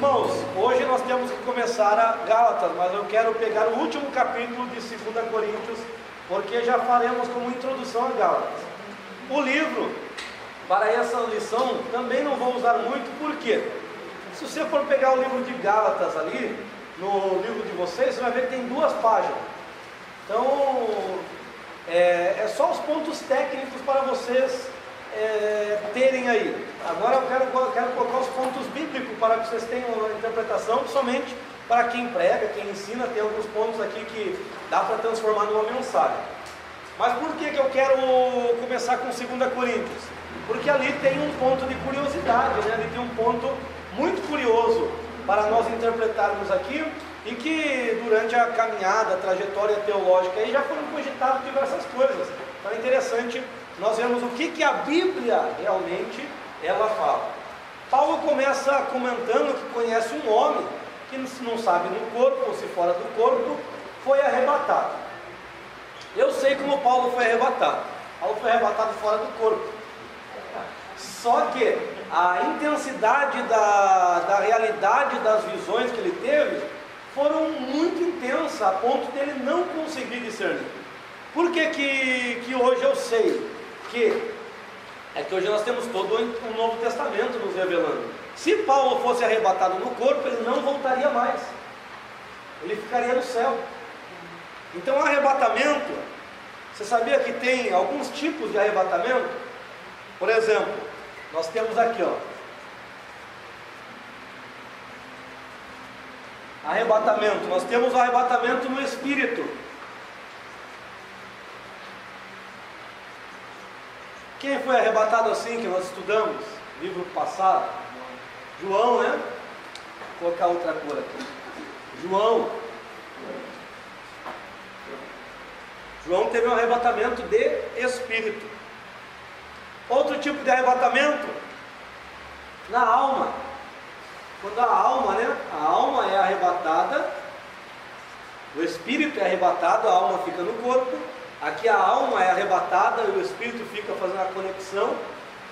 Irmãos, hoje nós temos que começar a Gálatas, mas eu quero pegar o último capítulo de 2 Coríntios, porque já faremos como introdução a Gálatas. O livro, para essa lição, também não vou usar muito, porque se você for pegar o livro de Gálatas ali, no livro de vocês, você vai ver que tem 2 páginas. Então, é só os pontos técnicos para vocês terem aí. Agora eu quero colocar os pontos bíblicos para que vocês tenham uma interpretação, somente para quem prega, quem ensina. Tem alguns pontos aqui que dá para transformar numa mensagem. Mas por que eu quero começar com 2 Coríntios? Porque ali tem um ponto de curiosidade, né? Ali tem um ponto muito curioso para nós interpretarmos aqui, e que durante a caminhada, a trajetória teológica aí já foram cogitadas diversas coisas. Então é interessante nós vemos o que a Bíblia realmente ela fala. Paulo começa comentando que conhece um homem que não sabe no corpo ou se fora do corpo, foi arrebatado. Eu sei como Paulo foi arrebatado. Paulo foi arrebatado fora do corpo. Só que a intensidade da realidade das visões que ele teve foram muito intensas, a ponto dele não conseguir discernir. Por que hoje eu sei que hoje nós temos todo o Novo Testamento nos revelando. Se Paulo fosse arrebatado no corpo, ele não voltaria mais, ele ficaria no céu. Então o arrebatamento, você sabia que tem alguns tipos de arrebatamento? Por exemplo, nós temos aqui, arrebatamento. Nós temos o arrebatamento no Espírito. Quem foi arrebatado assim que nós estudamos? Livro passado? João, né? Vou colocar outra cor aqui. João teve um arrebatamento de Espírito. Outro tipo de arrebatamento na alma. Quando a alma, né? A alma é arrebatada, o espírito é arrebatado, a alma fica no corpo. Aqui a alma é arrebatada e o espírito fica fazendo a conexão,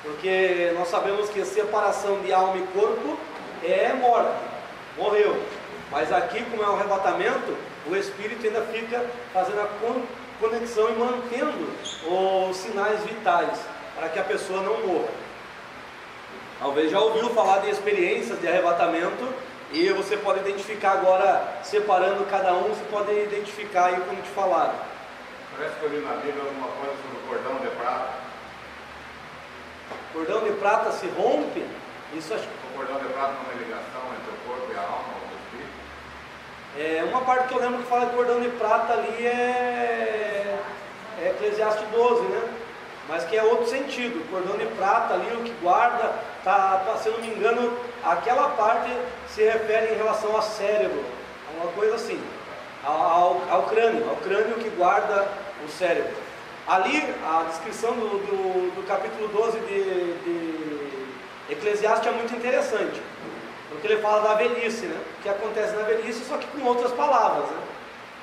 porque nós sabemos que a separação de alma e corpo é morte, morreu. Mas aqui, como é um arrebatamento, o espírito ainda fica fazendo a conexão e mantendo os sinais vitais, para que a pessoa não morra. Talvez já ouviu falar de experiências de arrebatamento, e você pode identificar agora, separando cada um, você pode identificar aí como te falaram. Parece que eu li na Bíblia alguma coisa sobre o cordão de prata. O cordão de prata se rompe? Isso acho que... O cordão de prata é uma ligação entre o corpo e a alma, ou o espírito. Uma parte que eu lembro que fala de cordão de prata ali é Eclesiastes 12, né? Mas que é outro sentido. O cordão de prata ali, o que guarda, se eu não me engano, aquela parte se refere em relação ao cérebro, uma coisa assim, ao crânio que guarda o cérebro. Ali, a descrição do capítulo 12 de Eclesiastes é muito interessante, porque ele fala da velhice, né? O que acontece na velhice, só que com outras palavras, né?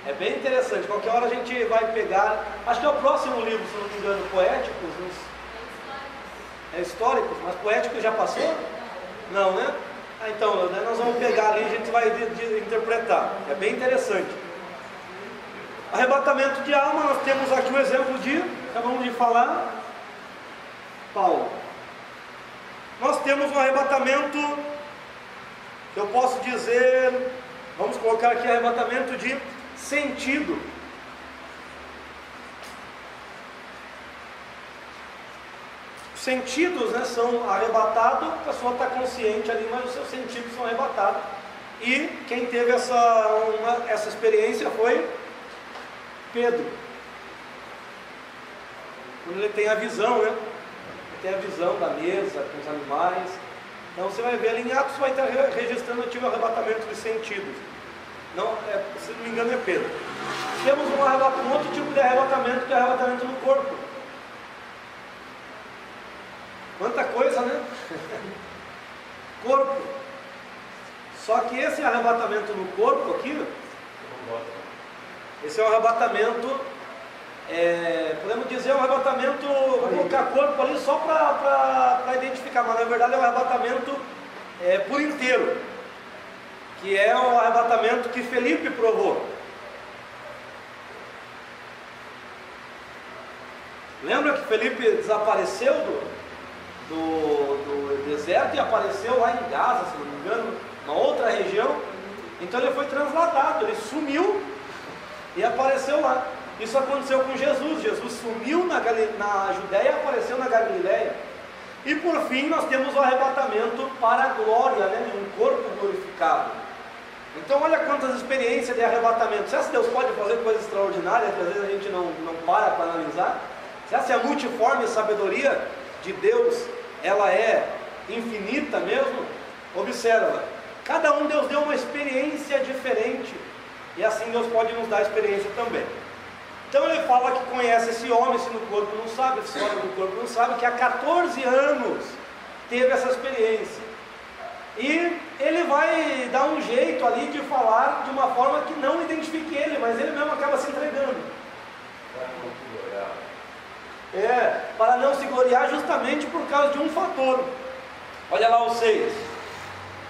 É bem interessante. Qualquer hora a gente vai pegar, acho que é o próximo livro, se não me engano, Poéticos. É Históricos, mas Poéticos já passou? Não, né? Então, nós vamos pegar ali e a gente vai interpretar. É bem interessante. Arrebatamento de alma, nós temos aqui o exemplo de, acabamos de falar, Paulo. Nós temos um arrebatamento, que eu posso dizer, vamos colocar aqui arrebatamento de sentido. Os sentidos, né, são arrebatados, a pessoa está consciente ali, mas os seus sentidos são arrebatados. E quem teve essa experiência foi Pedro. Quando ele tem a visão, né? Ele tem a visão da mesa com os animais. Então você vai ver ali em Atos, vai estar registrando, eu tive o arrebatamento de sentidos. Não, se não me engano é Pedro. Temos um outro tipo de arrebatamento, que é arrebatamento no corpo. Quanta coisa, né? Corpo. Só que esse arrebatamento no corpo aqui, esse é um arrebatamento, podemos dizer um arrebatamento, vou colocar corpo ali só para identificar, mas na verdade é um arrebatamento por inteiro. que é o arrebatamento que Felipe provou. Lembra que Felipe desapareceu do deserto e apareceu lá em Gaza, se não me engano, uma outra região? Então ele foi transladado, ele sumiu e apareceu lá. Isso aconteceu com Jesus. Jesus sumiu na Judéia e apareceu na Galileia. E por fim nós temos o arrebatamento para a glória, né, de um corpo glorificado. Então olha quantas experiências de arrebatamento. Será que Deus pode fazer coisas extraordinárias que às vezes a gente não para analisar? Será que a multiforme sabedoria de Deus, ela é infinita mesmo? Observa, cada um Deus deu uma experiência diferente, e assim Deus pode nos dar experiência também. Então ele fala que conhece esse homem, se no corpo não sabe, esse homem no corpo não sabe, que há 14 anos teve essa experiência. E ele vai dar um jeito ali de falar de uma forma que não identifique ele, mas ele mesmo acaba se entregando. Para não se gloriar justamente por causa de um fator. Olha lá o 6,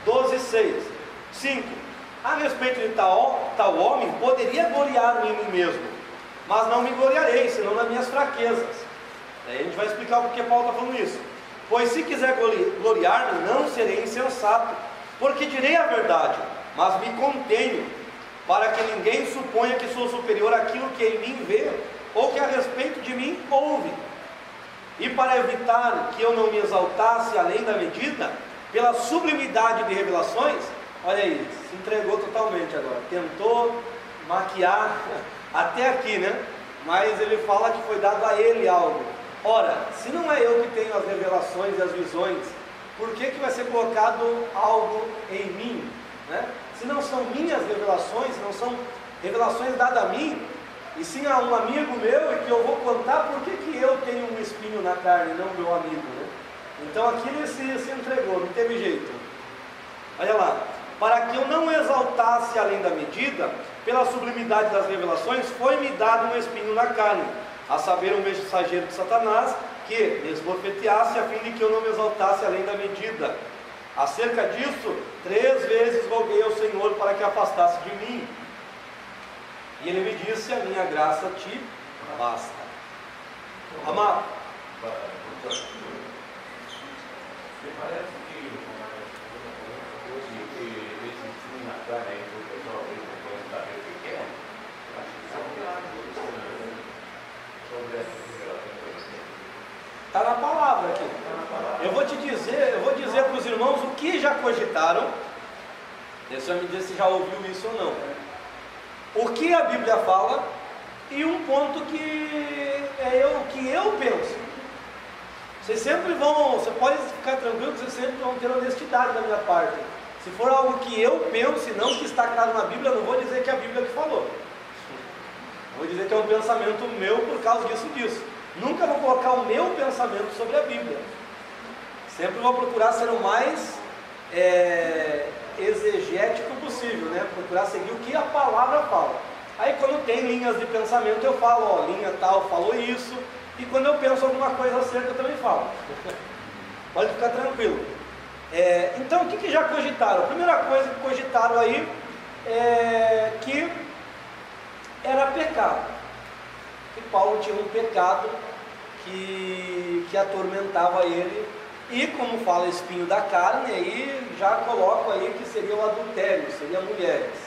12:6, 5. A respeito de tal homem, poderia gloriar-me em mim mesmo, mas não me gloriarei, senão nas minhas fraquezas. Daí a gente vai explicar porque Paulo está falando isso. Pois se quiser gloriar-me, não serei insensato, porque direi a verdade, mas me contenho, para que ninguém suponha que sou superior àquilo que em mim vê, ou que a respeito de mim ouve. E para evitar que eu não me exaltasse além da medida, pela sublimidade de revelações, olha aí, se entregou totalmente agora, tentou maquiar até aqui, né? Mas ele fala que foi dado a ele algo. Ora, se não é eu que tenho as revelações e as visões, por que vai ser colocado algo em mim, né? Se não são minhas revelações, não são revelações dadas a mim, e sim a um amigo meu, e que eu vou contar por que eu tenho um espinho na carne, não meu amigo, né? Então aqui ele se entregou, não teve jeito. Olha lá, para que eu não exaltasse além da medida, pela sublimidade das revelações, foi-me dado um espinho na carne, a saber, um mensageiro de Satanás, que me esbofeteasse, a fim de que eu não me exaltasse além da medida. Acerca disso, 3 vezes roguei ao Senhor para que afastasse de mim. E ele me disse: a minha graça te basta. Amado, Parece que esse filme na cara aí, o pessoal pode saber o que é. Acho que são sobre essa revelação. está na palavra aqui. Eu vou dizer para os irmãos o que já cogitaram. Você vai me dizer se já ouviu isso ou não. O que a Bíblia fala e um ponto que eu penso. Vocês sempre você pode ficar tranquilo que vocês sempre vão ter honestidade da minha parte. Se for algo que eu penso e não que está claro na Bíblia, eu não vou dizer que é a Bíblia que falou. Vou dizer que é um pensamento meu por causa disso. Nunca vou colocar o meu pensamento sobre a Bíblia. Sempre vou procurar ser o mais exegético possível, né? Procurar seguir o que a palavra fala. Aí quando tem linhas de pensamento eu falo, linha tal falou isso. E quando eu penso alguma coisa acerca eu também falo. Pode ficar tranquilo. Então o que já cogitaram? A primeira coisa que cogitaram aí é que era pecado. Que Paulo tinha um pecado que atormentava ele. E como fala espinho da carne, aí já coloco aí que seria o adultério, seria mulheres.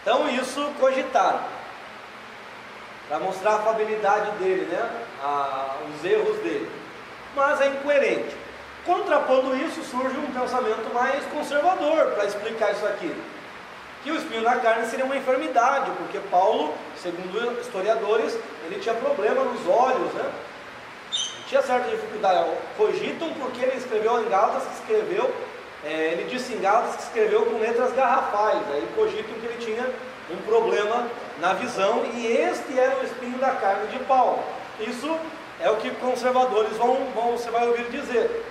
Então isso cogitaram, para mostrar a afabilidade dele, né? Os erros dele. Mas é incoerente. Contrapondo isso, surge um pensamento mais conservador para explicar isso aqui. Que o espinho na carne seria uma enfermidade, porque Paulo, segundo historiadores, ele tinha problema nos olhos, né? Tinha certa dificuldade. Cogitam porque ele escreveu em Gálatas, ele disse em Gálatas que escreveu com letras garrafais. Aí cogitam que ele tinha um problema na visão, e este era o espinho da carne de Paulo. Isso é o que conservadores você vai ouvir dizer.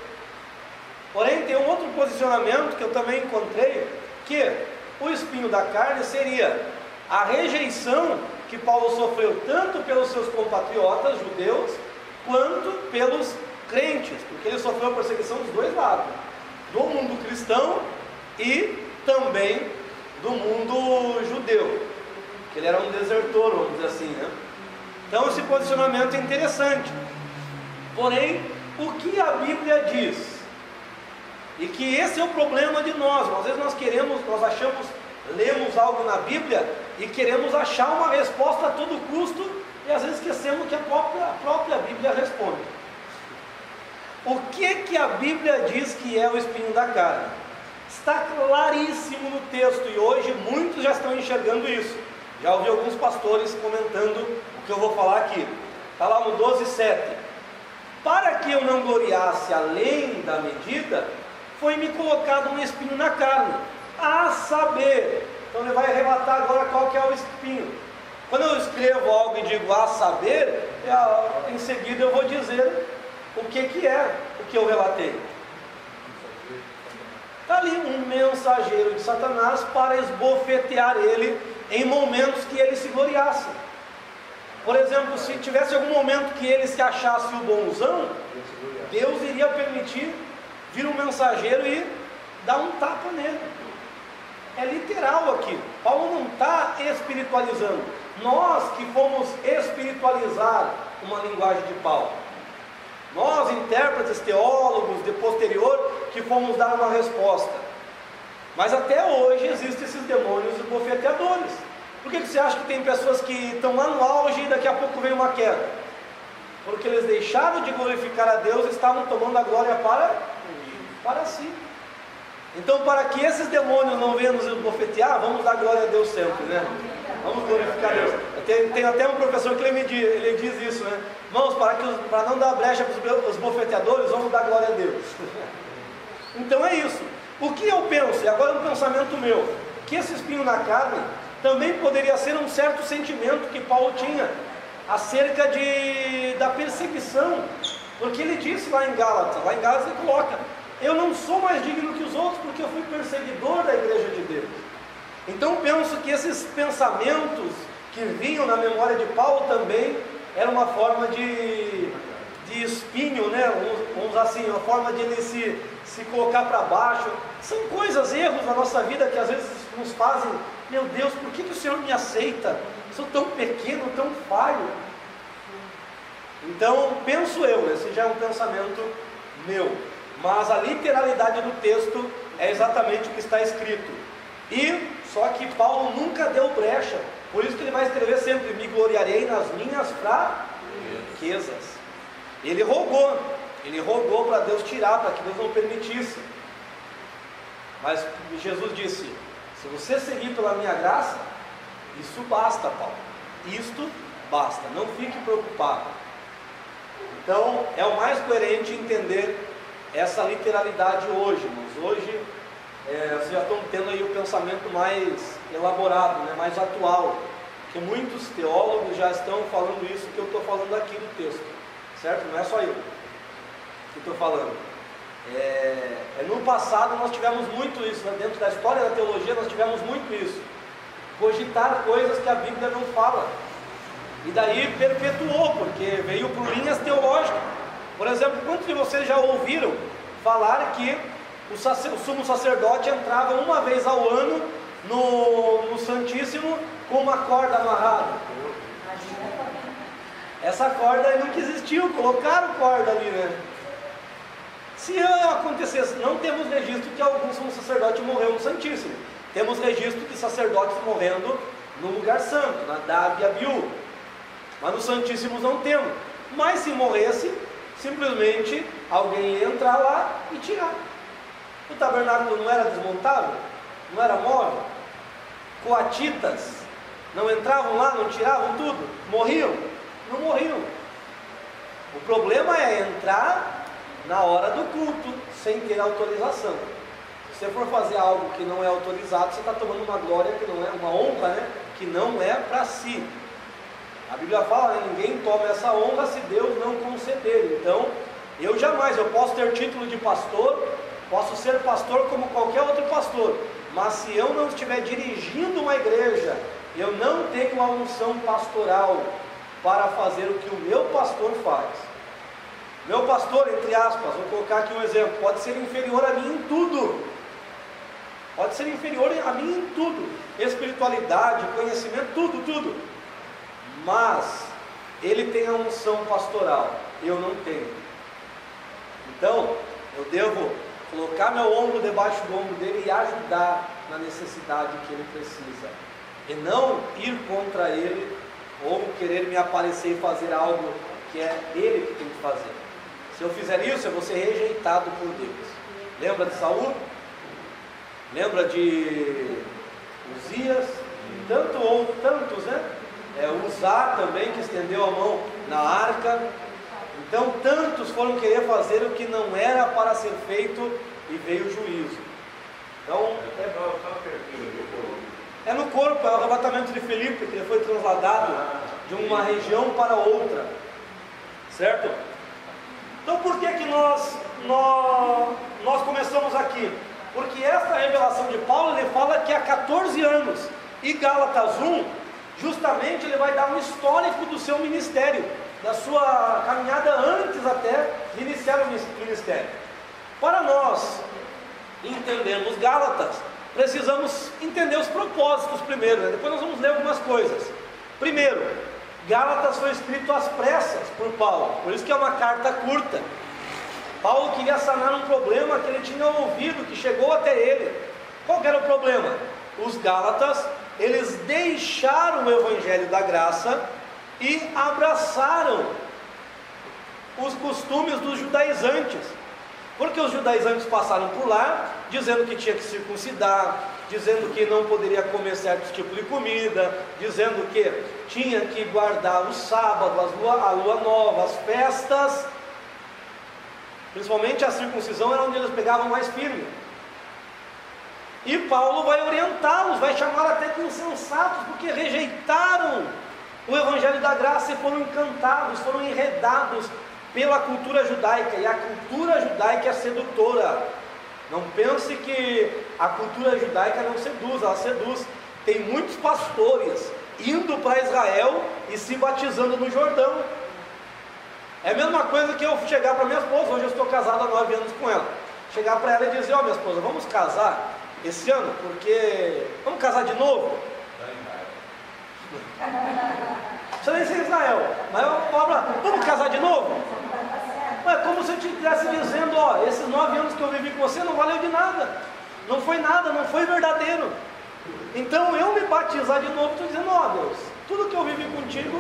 Porém, tem um outro posicionamento que eu também encontrei, que o espinho da carne seria a rejeição que Paulo sofreu tanto pelos seus compatriotas judeus, quanto pelos crentes, porque ele sofreu perseguição dos dois lados, do mundo cristão e também do mundo judeu, que ele era um desertor, vamos dizer assim, né? Então esse posicionamento é interessante. Porém, o que a Bíblia diz? E que esse é o problema de nós. Às vezes nós achamos, lemos algo na Bíblia e queremos achar uma resposta a todo custo, e às vezes esquecemos que a própria Bíblia responde. O que a Bíblia diz que é o espinho da carne? Está claríssimo no texto, e hoje muitos já estão enxergando isso. Já ouvi alguns pastores comentando o que eu vou falar aqui. Está lá no 12:7. Para que eu não gloriasse além da medida, foi-me colocado um espinho na carne, a saber. Então ele vai relatar agora qual que é o espinho. Quando eu escrevo algo e digo a saber, em seguida eu vou dizer o que é o que eu relatei. Está ali um mensageiro de Satanás para esbofetear ele em momentos que ele se gloriasse. Por exemplo, se tivesse algum momento que ele se achasse o bonzão, Deus iria permitir vir um mensageiro e dar um tapa nele. É literal aqui. Paulo não está espiritualizando. Nós que fomos espiritualizar uma linguagem de Paulo. Nós, intérpretes, teólogos, de posterior, que fomos dar uma resposta. Mas até hoje existem esses demônios bofeteadores. Por que você acha que tem pessoas que estão lá no auge e daqui a pouco vem uma queda? Porque eles deixaram de glorificar a Deus e estavam tomando a glória para si. Então, para que esses demônios não venham nos bofetear, vamos dar glória a Deus sempre, né? Vamos glorificar a Deus. Tem até um professor que ele diz isso, né? Irmãos, para não dar brecha para os bofeteadores, vamos dar glória a Deus. Então é isso. O que eu penso, e agora é um pensamento meu, que esse espinho na carne também poderia ser um certo sentimento que Paulo tinha acerca da perseguição, porque ele disse lá em Gálatas ele coloca: eu não sou mais digno que os outros porque eu fui perseguidor da igreja de Deus. Então penso que esses pensamentos que vinham na memória de Paulo também era uma forma de espinho, né? Vamos usar assim, uma forma de ele se colocar para baixo. São coisas, erros na nossa vida que às vezes nos fazem: meu Deus, por que o Senhor me aceita? Sou tão pequeno, tão falho. Então, penso eu, esse já é um pensamento meu, mas a literalidade do texto é exatamente o que está escrito. E só que Paulo nunca deu brecha, por isso que ele vai escrever sempre: me gloriarei nas minhas fraquezas. Ele rogou para Deus tirar, para que Deus não permitisse. Mas Jesus disse: se você seguir pela minha graça, isso basta, Paulo. Isto basta, não fique preocupado. Então é o mais coerente entender essa literalidade hoje, irmãos. Hoje vocês já estão tendo aí o pensamento mais elaborado, né, mais atual, que muitos teólogos já estão falando isso que eu estou falando aqui no texto, certo? Não é só eu que estou falando. No passado nós tivemos muito isso, né? Dentro da história da teologia nós tivemos muito isso, cogitar coisas que a Bíblia não fala, e daí perpetuou, porque veio por linhas teológicas. Por exemplo, quantos de vocês já ouviram falar que o sumo sacerdote entrava uma vez ao ano no Santíssimo com uma corda amarrada? Essa corda aí nunca existiu, colocaram corda ali, né? Se acontecesse, não temos registro que algum sumo sacerdote morreu no Santíssimo. Temos registro de sacerdotes morrendo no lugar santo, na Dab e Abiú. Mas no Santíssimo não temos. Mas se morresse, simplesmente alguém ia entrar lá e tirar. O tabernáculo não era desmontável? Não era móvel? Coatitas não entravam lá, não tiravam tudo? Morriam? Não morriam. O problema é entrar na hora do culto, sem ter autorização. Se você for fazer algo que não é autorizado, você está tomando uma glória que não é, uma honra, né, que não é para si. A Bíblia fala, né, ninguém toma essa honra se Deus não conceder. Então, eu posso ter título de pastor, posso ser pastor como qualquer outro pastor, mas se eu não estiver dirigindo uma igreja, eu não tenho a unção pastoral para fazer o que o meu pastor faz. Meu pastor, entre aspas, vou colocar aqui um exemplo, pode ser inferior a mim em tudo, pode ser inferior a mim em tudo, espiritualidade, conhecimento, tudo, mas ele tem a unção pastoral, eu não tenho. Então eu devo colocar meu ombro debaixo do ombro dele e ajudar na necessidade que ele precisa, e não ir contra ele ou querer me aparecer e fazer algo que é ele que tem que fazer. Se eu fizer isso, eu vou ser rejeitado por Deus. Lembra de Saul? Lembra de Uzias? Tantos, né? Uzá também, que estendeu a mão na arca. Então tantos foram querer fazer o que não era para ser feito, e veio o juízo. Então é no corpo, é o arrebatamento de Filipe, que ele foi trasladado de uma região para outra, certo? Então por que nós começamos aqui? Porque esta revelação de Paulo, ele fala que há 14 anos, e Gálatas 1, justamente ele vai dar um histórico do seu ministério, da sua caminhada antes até de iniciar o ministério. Para nós entendermos Gálatas, precisamos entender os propósitos primeiro, né? Depois nós vamos ler algumas coisas. Primeiro, Gálatas foi escrito às pressas por Paulo, por isso que é uma carta curta. Paulo queria sanar um problema que ele tinha ouvido, que chegou até ele. Qual que era o problema? Os Gálatas, eles deixaram o evangelho da graça e abraçaram os costumes dos judaizantes, porque os judaizantes passaram por lá, dizendo que tinha que circuncidar, dizendo que não poderia comer certos tipos de comida, dizendo que tinha que guardar o sábado, a lua nova, as festas, principalmente a circuncisão era onde eles pegavam mais firme. E Paulo vai orientá-los, vai chamar até de insensatos, porque rejeitaram o evangelho da graça e foram encantados, foram enredados pela cultura judaica, e a cultura judaica é sedutora. Não pense que a cultura judaica não seduz, ela seduz. Tem muitos pastores indo para Israel e se batizando no Jordão. É a mesma coisa que eu chegar para minha esposa, hoje eu estou casado há 9 anos com ela, chegar para ela e dizer: ó, minha esposa, vamos casar esse ano, porque vamos casar de novo? Não precisa nem ser Israel, mas eu falo: vamos casar de novo? É como se eu estivesse dizendo: ó, esses 9 anos que eu vivi com você não valeu de nada, não foi nada, não foi verdadeiro. Então eu me batizar de novo, estou dizendo: ó Deus, tudo que eu vivi contigo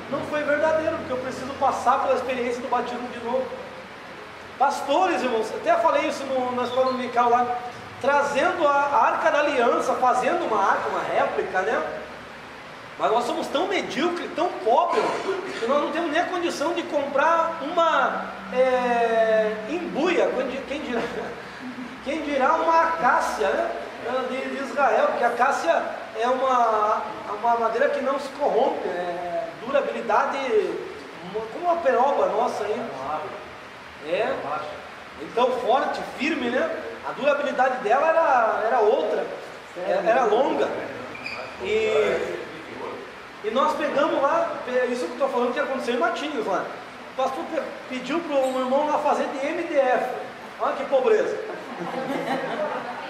não foi verdadeiro, porque eu preciso passar pela experiência do batismo de novo. Pastores, irmãos, até falei isso na escola dominical lá, trazendo a Arca da Aliança, fazendo uma arca, uma réplica, né? Mas nós somos tão medíocres, tão pobres, que nós não temos nem a condição de comprar uma embuia, quem dirá uma acácia, né? De Israel, porque a acácia é uma madeira que não se corrompe, durabilidade, como uma peroba nossa aí. Então forte, firme, né? A durabilidade dela era outra, era longa. E nós pegamos lá, isso que eu estou falando que aconteceu em Matinhos lá. O pastor pediu para um irmão lá fazer de MDF. Olha que pobreza.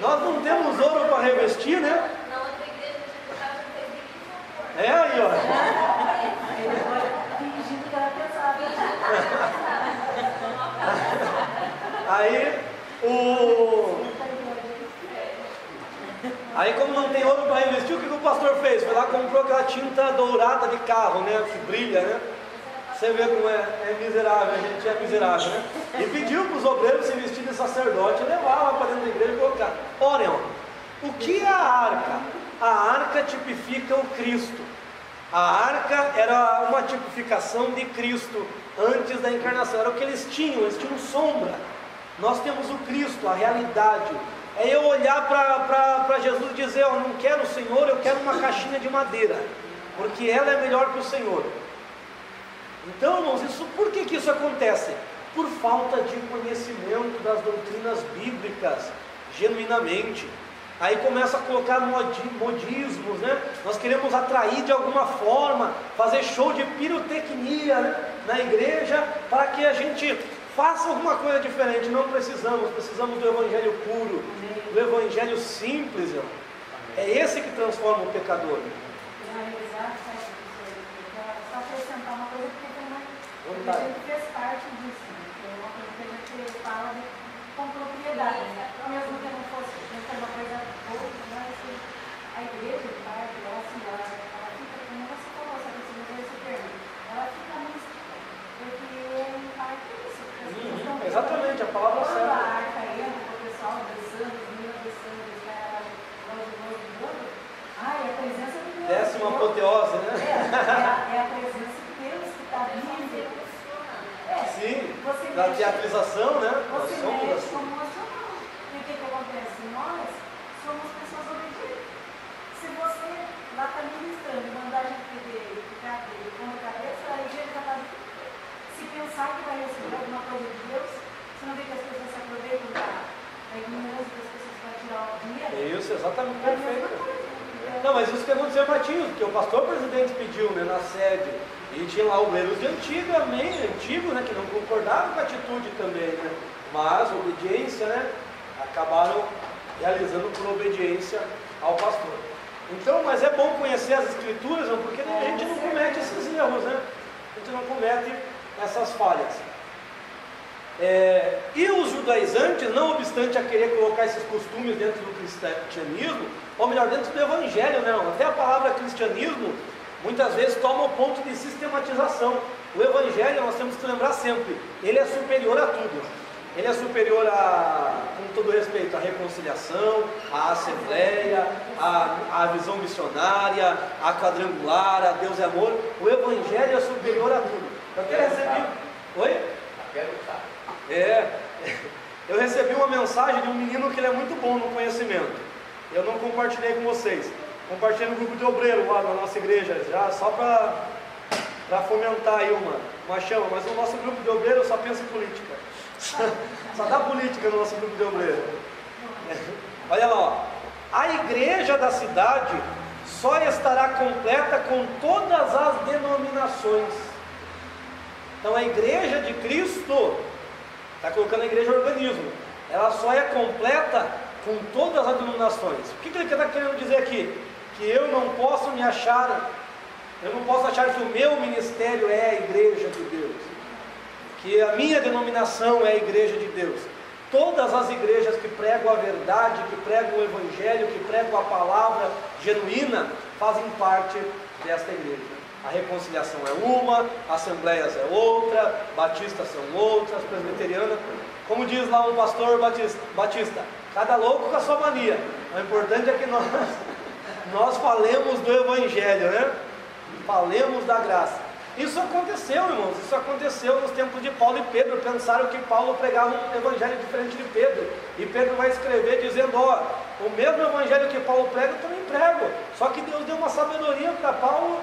Nós não temos ouro para revestir, né? Na outra igreja a gente fez Aí, ó. Ele pode fingir que era pesado. Aí como não tem ouro para revestir, o que o pastor fez? Foi lá e comprou aquela tinta dourada de carro, né? Que brilha, né? Você vê como é miserável, a gente é miserável, né? E pediu para os obreiros se vestir de sacerdote e levar lá para dentro da igreja e colocar. Olhem, o que é a arca? A arca tipifica o Cristo. A arca era uma tipificação de Cristo antes da encarnação, era o que eles tinham sombra. Nós temos o Cristo, a realidade. É eu olhar para Jesus e dizer: eu não quero o Senhor, eu quero uma caixinha de madeira, porque ela é melhor que o Senhor. Então, irmãos, por que isso acontece? Por falta de conhecimento das doutrinas bíblicas, genuinamente. Aí começa a colocar modismos, né? Nós queremos atrair de alguma forma, fazer show de pirotecnia, né? Na igreja, para que a gente faça alguma coisa diferente. Não precisamos do evangelho puro, do evangelho simples, irmão. É esse que transforma o pecador. Só acrescentar uma coisa porque também a gente fez parte disso, né? Que é uma coisa que a gente fala com propriedade, né? Mesmo que não fosse uma coisa boa, mas a igreja, de parte, ela fica, como você falou, sabe, se você se pergunta, ela fica mística, porque em parte é isso. Exatamente, a palavra certa. Quando a arca entra, o pessoal dançando, os meninos dançando, os caras voando, ai, a presença de Deus. Décima apoteose, né? É a presença de Deus que está vindo. Sim, Você da mexe, teatrização, né? você Nós somos mexe assim. como emocional. E o que acontece? Nós somos pessoas obedientes. Se você lá está ministrando e mandar a gente ficar de ponta cabeça, a igreja já está. Se pensar que vai receber alguma coisa de Deus, você não vê que as pessoas se aproveitam da ignorância das pessoas para tirar o dinheiro? Isso, exatamente, perfeito. Não, mas isso que aconteceu em Matinhos, porque o pastor presidente pediu, né, na sede, e tinha lá obreiros antigos, né, que não concordavam com a atitude também, né, mas obediência, né, acabaram realizando por obediência ao pastor. Então, mas é bom conhecer as escrituras, não, porque a gente não comete esses erros, né, a gente não comete essas falhas. E os judaizantes, não obstante a querer colocar esses costumes dentro do cristianismo, ou melhor, dentro do evangelho, não, até a palavra cristianismo muitas vezes toma o ponto de sistematização. O evangelho, nós temos que lembrar sempre, ele é superior a tudo. Ele é superior com todo respeito, à reconciliação, à assembleia, à visão missionária, à quadrangular, a Deus é amor. O evangelho é superior a tudo. Eu até recebi... Oi? Eu recebi uma mensagem de um menino que ele é muito bom no conhecimento. Eu não compartilhei com vocês. Compartilhei no grupo de obreiro lá na nossa igreja, já só para fomentar aí uma chama. Mas o nosso grupo de obreiro só pensa em política. Só dá política no nosso grupo de obreiro. Olha lá, ó. A igreja da cidade só estará completa com todas as denominações. Então a igreja de Cristo, está colocando a igreja organismo, ela só é completa com todas as denominações. O que ele está querendo dizer aqui? Que eu não posso achar que o meu ministério é a igreja de Deus, que a minha denominação é a igreja de Deus. Todas as igrejas que pregam a verdade, que pregam o evangelho, que pregam a palavra genuína, fazem parte desta igreja. A reconciliação é uma, assembleias é outra, batistas são outras, presbiterianas. Como diz lá um pastor batista, cada louco com a sua mania. O importante é que nós falemos do evangelho, né? Falemos da graça. Isso aconteceu, irmãos, isso aconteceu nos tempos de Paulo e Pedro. Pensaram que Paulo pregava um evangelho diferente de Pedro, e Pedro vai escrever dizendo, ó, o mesmo evangelho que Paulo prega, eu também prego, só que Deus deu uma sabedoria para Paulo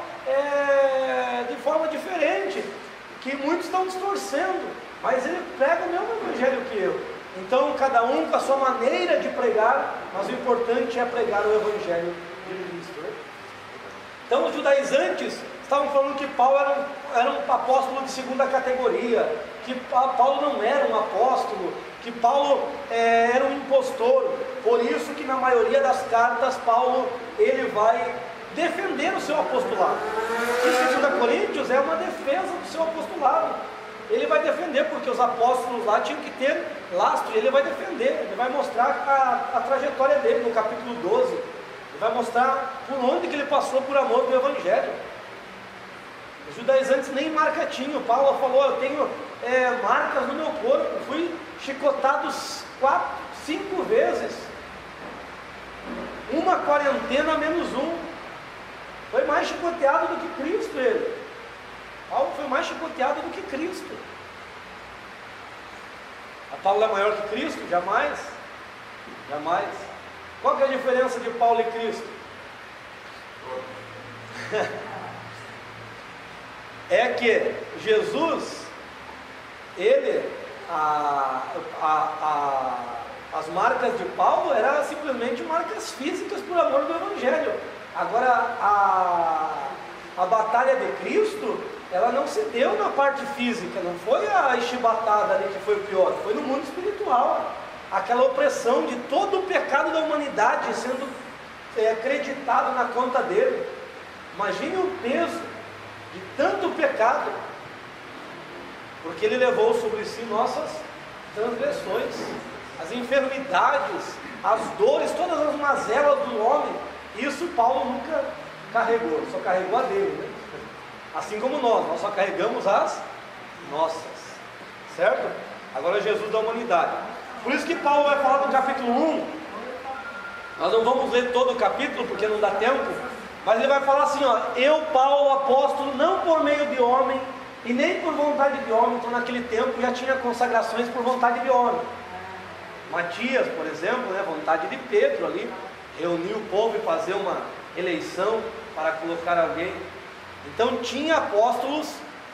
de forma diferente, que muitos estão distorcendo, mas ele prega o mesmo evangelho que eu. Então cada um com a sua maneira de pregar, mas o importante é pregar o evangelho de Cristo, né? Então os judaizantes estavam falando que Paulo era um apóstolo de segunda categoria, que Paulo não era um apóstolo, que Paulo era um impostor. Por isso que na maioria das cartas Paulo ele vai defender o seu apostolado. E 2 Coríntios é uma defesa do seu apostolado. Ele vai defender, porque os apóstolos lá tinham que ter lastro, e ele vai defender, ele vai mostrar a trajetória dele no capítulo 12, ele vai mostrar por onde que ele passou por amor do evangelho. Os judaizantes nem marca tinham. Paulo falou, eu tenho marcas no meu corpo, fui chicotado 4, 5 vezes, uma quarentena menos um. Foi mais chicoteado do que Cristo ele. Paulo foi mais chicoteado do que Cristo. A Paulo é maior que Cristo? Jamais. Jamais. Qual que é a diferença de Paulo e Cristo? É que Jesus, ele, as marcas de Paulo eram simplesmente marcas físicas por amor do evangelho. Agora a batalha de Cristo ela não se deu na parte física, não foi a chibatada ali que foi o pior, foi no mundo espiritual. Aquela opressão de todo o pecado da humanidade sendo acreditado na conta dele. Imagine o peso de tanto pecado, porque ele levou sobre si nossas transgressões, as enfermidades, as dores, todas as mazelas do homem. Isso Paulo nunca carregou, só carregou a dele, né? Assim como nós só carregamos as nossas, certo? Agora Jesus da humanidade. Por isso que Paulo vai falar no capítulo 1, nós não vamos ler todo o capítulo porque não dá tempo, mas ele vai falar assim, ó: eu, Paulo, apóstolo, não por meio de homem e nem por vontade de homem. Então naquele tempo já tinha consagrações por vontade de homem. Matias, por exemplo, né, vontade de Pedro ali, reunir o povo e fazer uma eleição para colocar alguém. Então tinha apóstolos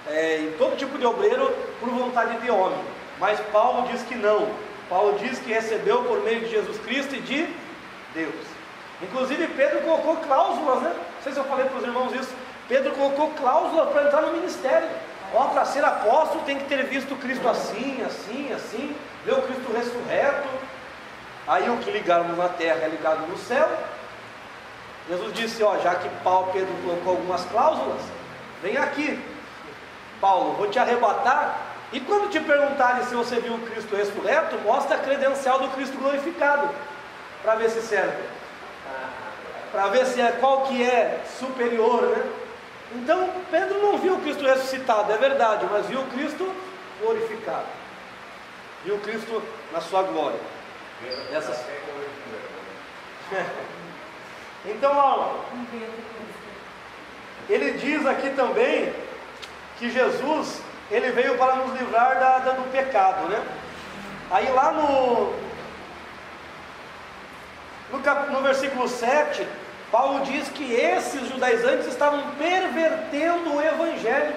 e todo tipo de obreiro por vontade de homem, mas Paulo diz que não. Paulo diz que recebeu por meio de Jesus Cristo e de Deus. Inclusive Pedro colocou cláusulas, né? Não sei se eu falei para os irmãos isso. Pedro colocou cláusulas para entrar no ministério. Ó, para ser apóstolo tem que ter visto Cristo assim, assim, assim, ver o Cristo ressurreto. Aí o que ligarmos na terra é ligado no céu. Jesus disse, ó, já que Pedro colocou algumas cláusulas, vem aqui, Paulo, vou te arrebatar, e quando te perguntarem se você viu o Cristo ressurreto, mostra a credencial do Cristo glorificado, para ver se serve, para ver se qual que é superior, né? Então Pedro não viu o Cristo ressuscitado, é verdade, mas viu o Cristo glorificado, viu o Cristo na sua glória. Então, ó, ele diz aqui também que Jesus, ele veio para nos livrar do pecado, né? Aí lá no versículo 7, Paulo diz que esses judaizantes estavam pervertendo o evangelho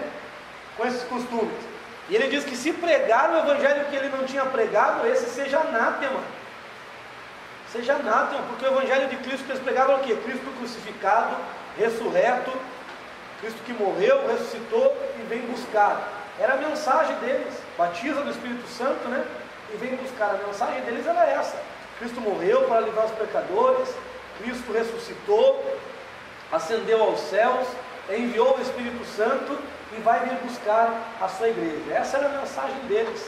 com esses costumes. E ele diz que se pregar o evangelho que ele não tinha pregado, esse seja anátema. Seja anátema, porque o evangelho de Cristo que eles pregavam era o quê? Cristo crucificado, ressurreto, Cristo que morreu, ressuscitou e vem buscar. Era a mensagem deles, batiza no Espírito Santo, né? E vem buscar. A mensagem deles era essa: Cristo morreu para livrar os pecadores, Cristo ressuscitou, ascendeu aos céus, enviou o Espírito Santo e vai vir buscar a sua igreja. Essa era a mensagem deles,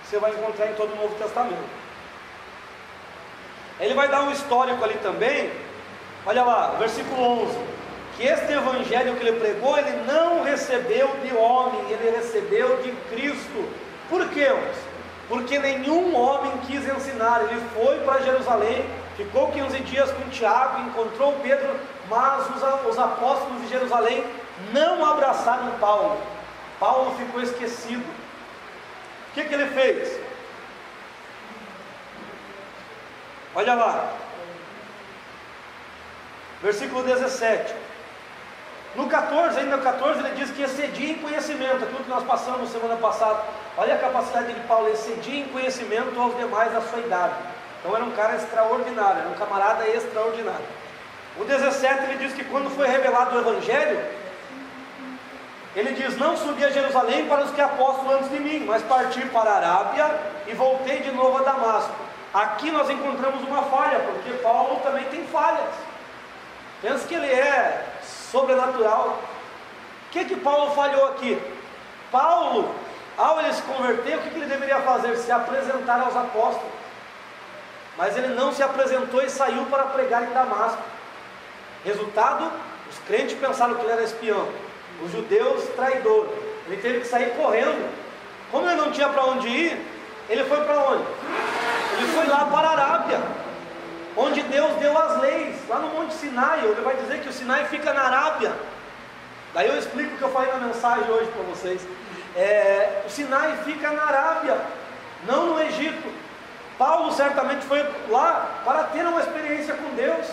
você vai encontrar em todo o Novo Testamento. Ele vai dar um histórico ali também, olha lá, versículo 11, que este evangelho que ele pregou, ele não recebeu de homem, ele recebeu de Cristo. Por quê? Porque nenhum homem quis ensinar. Ele foi para Jerusalém, ficou 15 dias com Tiago, encontrou Pedro, mas os apóstolos de Jerusalém não abraçaram Paulo. Paulo ficou esquecido. O que ele fez? Olha lá, versículo 17, no 14, ainda no 14 ele diz que excedia em conhecimento, aquilo que nós passamos semana passada. Olha a capacidade de Paulo, excedia em conhecimento aos demais da sua idade. Então era um cara extraordinário, era um camarada extraordinário. O 17 ele diz que quando foi revelado o evangelho, ele diz, não subi a Jerusalém para os que apóstolos antes de mim, mas parti para a Arábia e voltei de novo a Damasco. Aqui nós encontramos uma falha, porque Paulo também tem falhas. Pensa que ele é sobrenatural. O que Paulo falhou aqui? Paulo, ao ele se converter, o que ele deveria fazer? Se apresentar aos apóstolos. Mas ele não se apresentou e saiu para pregar em Damasco. Resultado, os crentes pensaram que ele era espião, os judeus traidor. Ele teve que sair correndo. Como ele não tinha para onde ir, ele foi para onde? Ele foi lá para a Arábia, onde Deus deu as leis, lá no Monte Sinai. Ele vai dizer que o Sinai fica na Arábia. Daí eu explico o que eu falei na mensagem hoje para vocês. O Sinai fica na Arábia, não no Egito. Paulo certamente foi lá para ter uma experiência com Deus,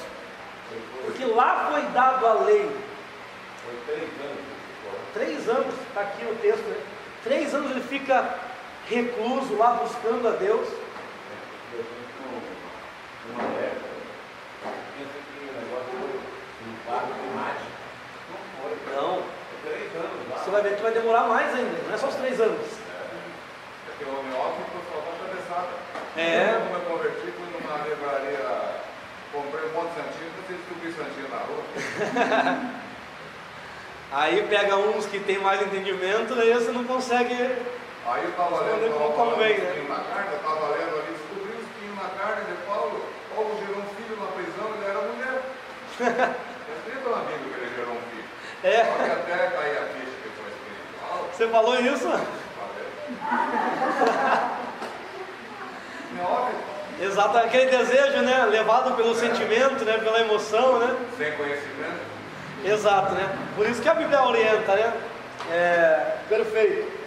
porque lá foi dado a lei. Foi 3 anos. 3 anos, está aqui no texto, né? 3 anos ele fica recluso lá buscando a Deus. Uma época, pensa que o negócio foi um parto de mágica. Não foi. Não. 3 anos lá. Você vai ver que vai demorar mais ainda, não é só os 3 anos. Porque o home office o pessoal está atravessado. É. Quando eu converti, fui numa livraria, comprei um monte de santinho, você descobri santinho na rua. Aí pega uns que tem mais entendimento, daí você não consegue. Aí eu estava lendo como vem, né? espinho na carne, eu estava lendo ali, descobri o espinho na carne de Paulo. Paulo gerou um filho na prisão, ele era mulher. É escrito na Bíblia que ele gerou um filho. É. Só que até cair a ficha que foi espiritual. Você falou isso? É óbvio. Exato, aquele desejo, né? Levado pelo sentimento, né? Pela emoção, né? Sem conhecimento. Exato, né? Por isso que a Bíblia orienta, né? Perfeito.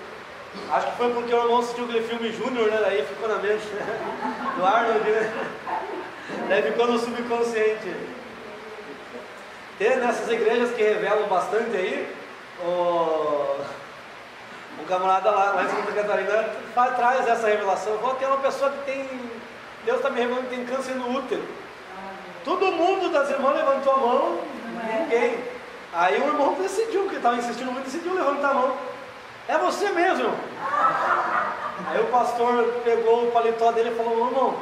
Acho que foi porque o irmão assistiu aquele filme Júnior, né? Daí ficou na mente, né? Do Arnold, né? Daí ficou no subconsciente. Tem nessas igrejas que revelam bastante aí, um camarada lá em Santa Catarina traz essa revelação. Tem uma pessoa que tem, Deus está me revelando que tem câncer no útero. Todo mundo das irmãs levantou a mão, ninguém. Aí o irmão decidiu, que estava insistindo muito, decidiu levantar a mão. É você mesmo, irmão. Aí o pastor pegou o paletó dele e falou: irmão,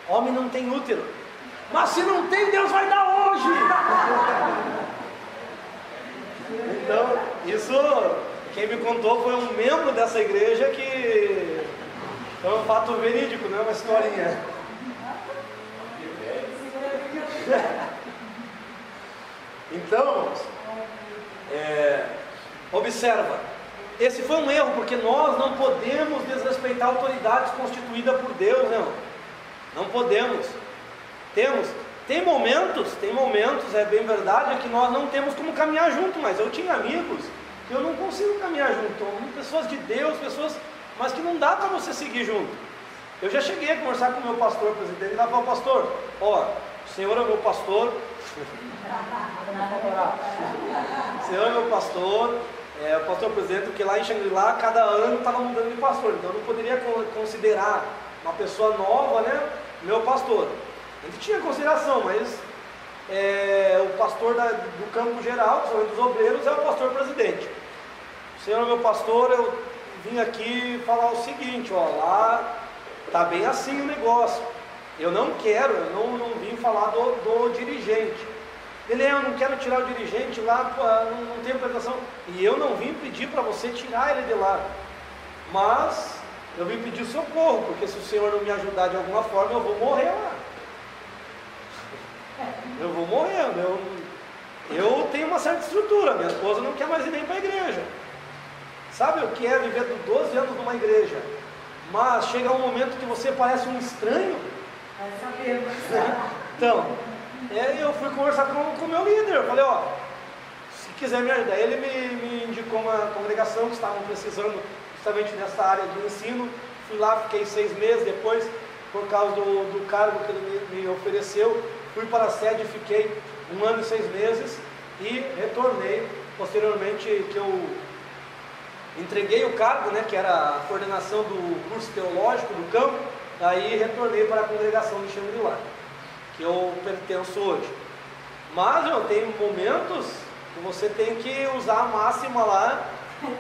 homem não tem útero. Mas se não tem, Deus vai dar hoje. Então, isso, quem me contou foi um membro dessa igreja que é um fato verídico, não é uma historinha. Então, observa, esse foi um erro, porque nós não podemos desrespeitar autoridades constituídas por Deus, não podemos. Tem momentos, é bem verdade, é que nós não temos como caminhar junto, mas eu tinha amigos que eu não consigo caminhar junto, pessoas de Deus, mas que não dá para você seguir junto. Eu já cheguei a conversar com o meu pastor presidente, e ele falou: pastor, ó, o senhor é meu pastor, o senhor é meu pastor, o pastor presidente, porque lá em Xangri-Lá, cada ano estava mudando de pastor, então eu não poderia considerar uma pessoa nova, né, meu pastor. Ele tinha consideração, mas o pastor do campo geral, principalmente dos obreiros, é o pastor presidente. O senhor é meu pastor, eu vim aqui falar o seguinte, ó, lá está bem assim o negócio. Eu não vim falar do dirigente. Ele, eu não quero tirar o dirigente lá, não tem apresentação. E eu não vim pedir para você tirar ele de lá. Mas eu vim pedir socorro, porque se o senhor não me ajudar de alguma forma, eu vou morrer lá. Eu vou morrer, eu tenho uma certa estrutura, minha esposa não quer mais ir nem para a igreja. Sabe o que é viver 12 anos numa igreja? Mas chega um momento que você parece um estranho. Vai saber, Então, eu fui conversar com o meu líder, eu falei: ó, se quiser me ajudar. Ele me indicou uma congregação que estavam precisando justamente nessa área de ensino. Fui lá, fiquei 6 meses, depois, por causa do cargo que ele me ofereceu, fui para a sede, fiquei 1 ano e 6 meses e retornei. Posteriormente que eu entreguei o cargo, né, que era a coordenação do curso teológico do campo, aí retornei para a congregação de Xangri-Lá, que eu pertenço hoje. Mas tem momentos que você tem que usar a máxima lá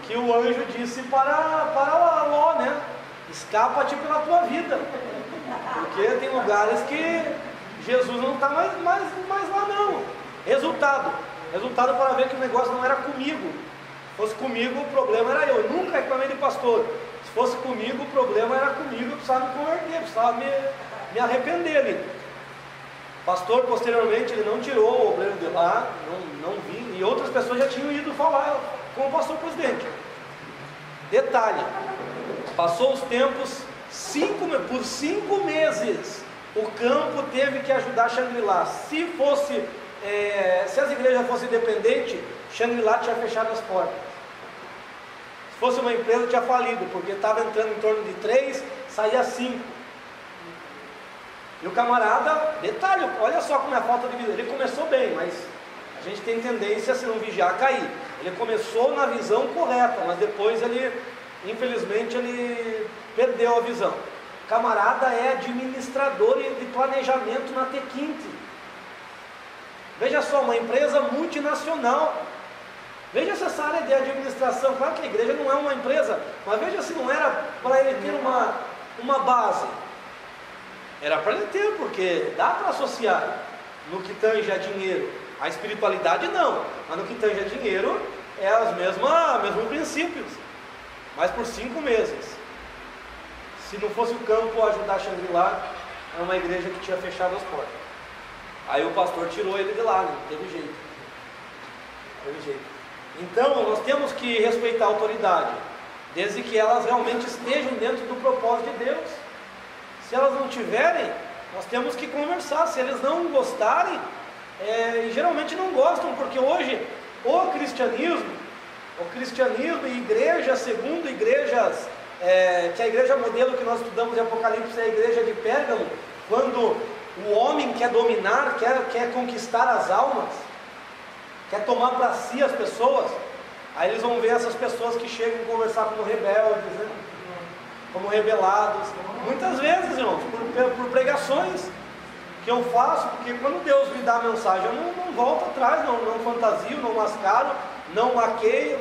que o anjo disse para Ló, né? Escapa-te pela tua vida, porque tem lugares que Jesus não está mais lá não. Resultado para ver que o negócio não era comigo. Se fosse comigo, o problema era eu nunca reclamei de pastor. Se fosse comigo, o problema era comigo, eu precisava me converter, precisava me arrepender ali. Pastor, posteriormente, ele não tirou o obreiro de lá, não vi, e outras pessoas já tinham ido falar com o pastor presidente. Detalhe, passou os tempos, por 5 meses, o campo teve que ajudar Xangri-Lá. Se as igrejas fossem independentes, Xangri-Lá tinha fechado as portas. Se fosse uma empresa, tinha falido, porque estava entrando em torno de 3, saía 5. E o camarada, detalhe, olha só como é a falta de visão. Ele começou bem, mas a gente tem tendência, se não vigiar, a cair. Ele começou na visão correta, mas depois infelizmente, ele perdeu a visão. O camarada é administrador de planejamento na T15. Veja só, uma empresa multinacional. Veja se essa área de administração, claro que a igreja não é uma empresa, mas veja se não era para ele ter uma base. Era para ele ter, porque dá para associar no que tange a dinheiro. A espiritualidade não, mas no que tange a dinheiro é os mesmos princípios. Mas por 5 meses. Se não fosse o campo ajudar a Shangri-La, é uma igreja que tinha fechado as portas. Aí o pastor tirou ele de lá, não teve jeito. Então nós temos que respeitar a autoridade, desde que elas realmente estejam dentro do propósito de Deus. Se elas não tiverem, nós temos que conversar. Se eles não gostarem, e geralmente não gostam, porque hoje o cristianismo e igreja, segundo igrejas, que a igreja modelo que nós estudamos em Apocalipse é a igreja de Pérgamo, quando o homem quer dominar, quer conquistar as almas, quer tomar para si as pessoas, aí eles vão ver essas pessoas que chegam a conversar como rebeldes, né? Como rebelados, muitas vezes, irmãos, por pregações que eu faço, porque quando Deus me dá a mensagem, eu não volto atrás, não fantasio, não mascaro, não maqueio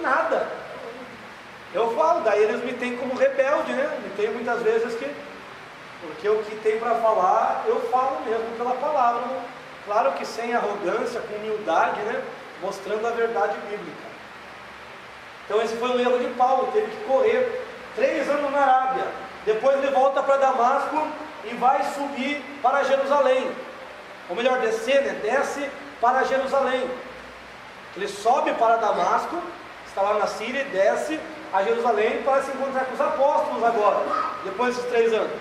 nada. Eu falo, daí eles me têm como rebelde, né? Me têm muitas vezes porque o que tem para falar, eu falo mesmo pela palavra, né? Claro que sem arrogância, com humildade, né? Mostrando a verdade bíblica. Então esse foi um erro de Paulo, teve que correr 3 anos na Arábia, depois ele volta para Damasco e vai subir para Jerusalém, ou melhor, descer, né? Desce para Jerusalém. Ele sobe para Damasco, está lá na Síria, e desce a Jerusalém para se encontrar com os apóstolos agora, depois desses 3 anos.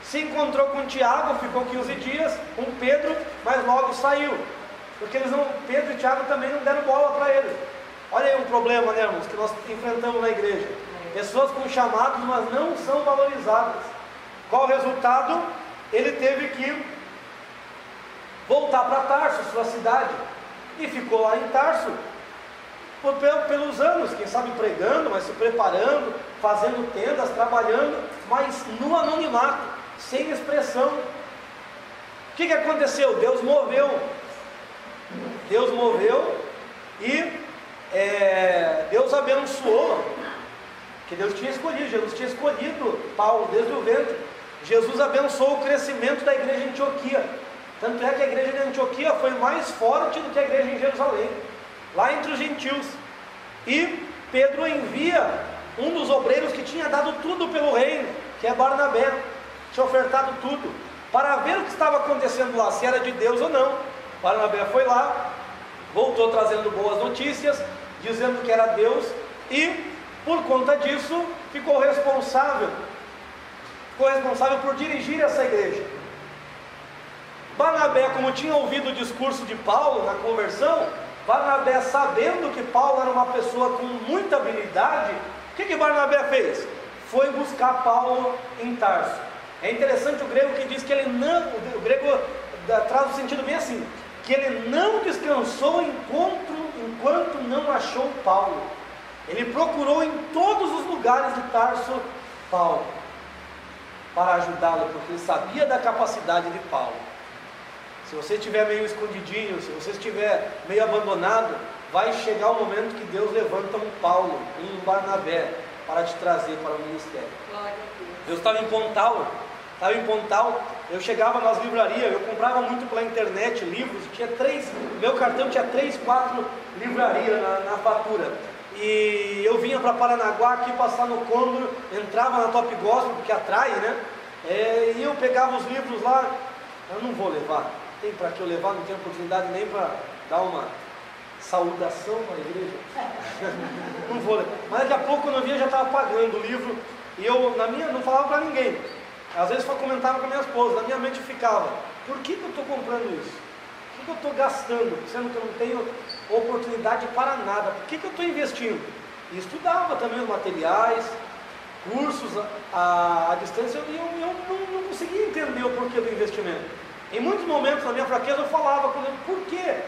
Se encontrou com Tiago, ficou 15 dias, com Pedro, mas logo saiu, porque Pedro e Tiago também não deram bola para ele. Olha aí um problema, né, irmãos, que nós enfrentamos na igreja. Pessoas com chamados, mas não são valorizadas. Qual o resultado? Ele teve que voltar para Tarso, sua cidade, e ficou lá em Tarso pelos anos, quem sabe pregando, mas se preparando, fazendo tendas, trabalhando, mas no anonimato, sem expressão. O que aconteceu? Deus moveu e Deus abençoou, que Deus tinha escolhido, Jesus tinha escolhido Paulo desde o ventre. Jesus abençoou o crescimento da igreja em Antioquia, tanto é que a igreja de Antioquia foi mais forte do que a igreja em Jerusalém, lá entre os gentios. E Pedro envia um dos obreiros que tinha dado tudo pelo reino, que é Barnabé, tinha ofertado tudo, para ver o que estava acontecendo lá, se era de Deus ou não. Barnabé foi lá, voltou trazendo boas notícias, dizendo que era Deus, e por conta disso ficou responsável por dirigir essa igreja. Barnabé, como tinha ouvido o discurso de Paulo na conversão, Barnabé, sabendo que Paulo era uma pessoa com muita habilidade, o que Barnabé fez? Foi buscar Paulo em Tarso. É interessante o grego que diz que ele não, o grego traz o sentido bem assim, que ele não descansou enquanto não achou Paulo. Ele procurou em todos os lugares de Tarso Paulo, para ajudá-lo, porque ele sabia da capacidade de Paulo. Se você estiver meio escondidinho, se você estiver meio abandonado, vai chegar o momento que Deus levanta um Paulo, um Barnabé, para te trazer para o ministério. Eu estava em Pontal, eu chegava nas livrarias, eu comprava muito pela internet livros, meu cartão tinha 3, 4 livrarias na fatura. E eu vinha para Paranaguá aqui, passar no Condor, entrava na Top Gospel, porque atrai, né? E eu pegava os livros lá, eu não vou levar, tem para que eu levar, não tenho oportunidade nem para dar uma saudação à igreja, não vou levar. Mas daqui a pouco quando eu via, já estava pagando o livro, e eu não falava para ninguém, às vezes só comentava com a minha esposa, na minha mente ficava, por que eu estou comprando isso? Por que eu estou gastando, sendo que eu não tenho oportunidade para nada? Por que eu estou investindo? E estudava também os materiais, cursos à distância, e eu não conseguia entender o porquê do investimento. Em muitos momentos na minha fraqueza eu falava com ele, por que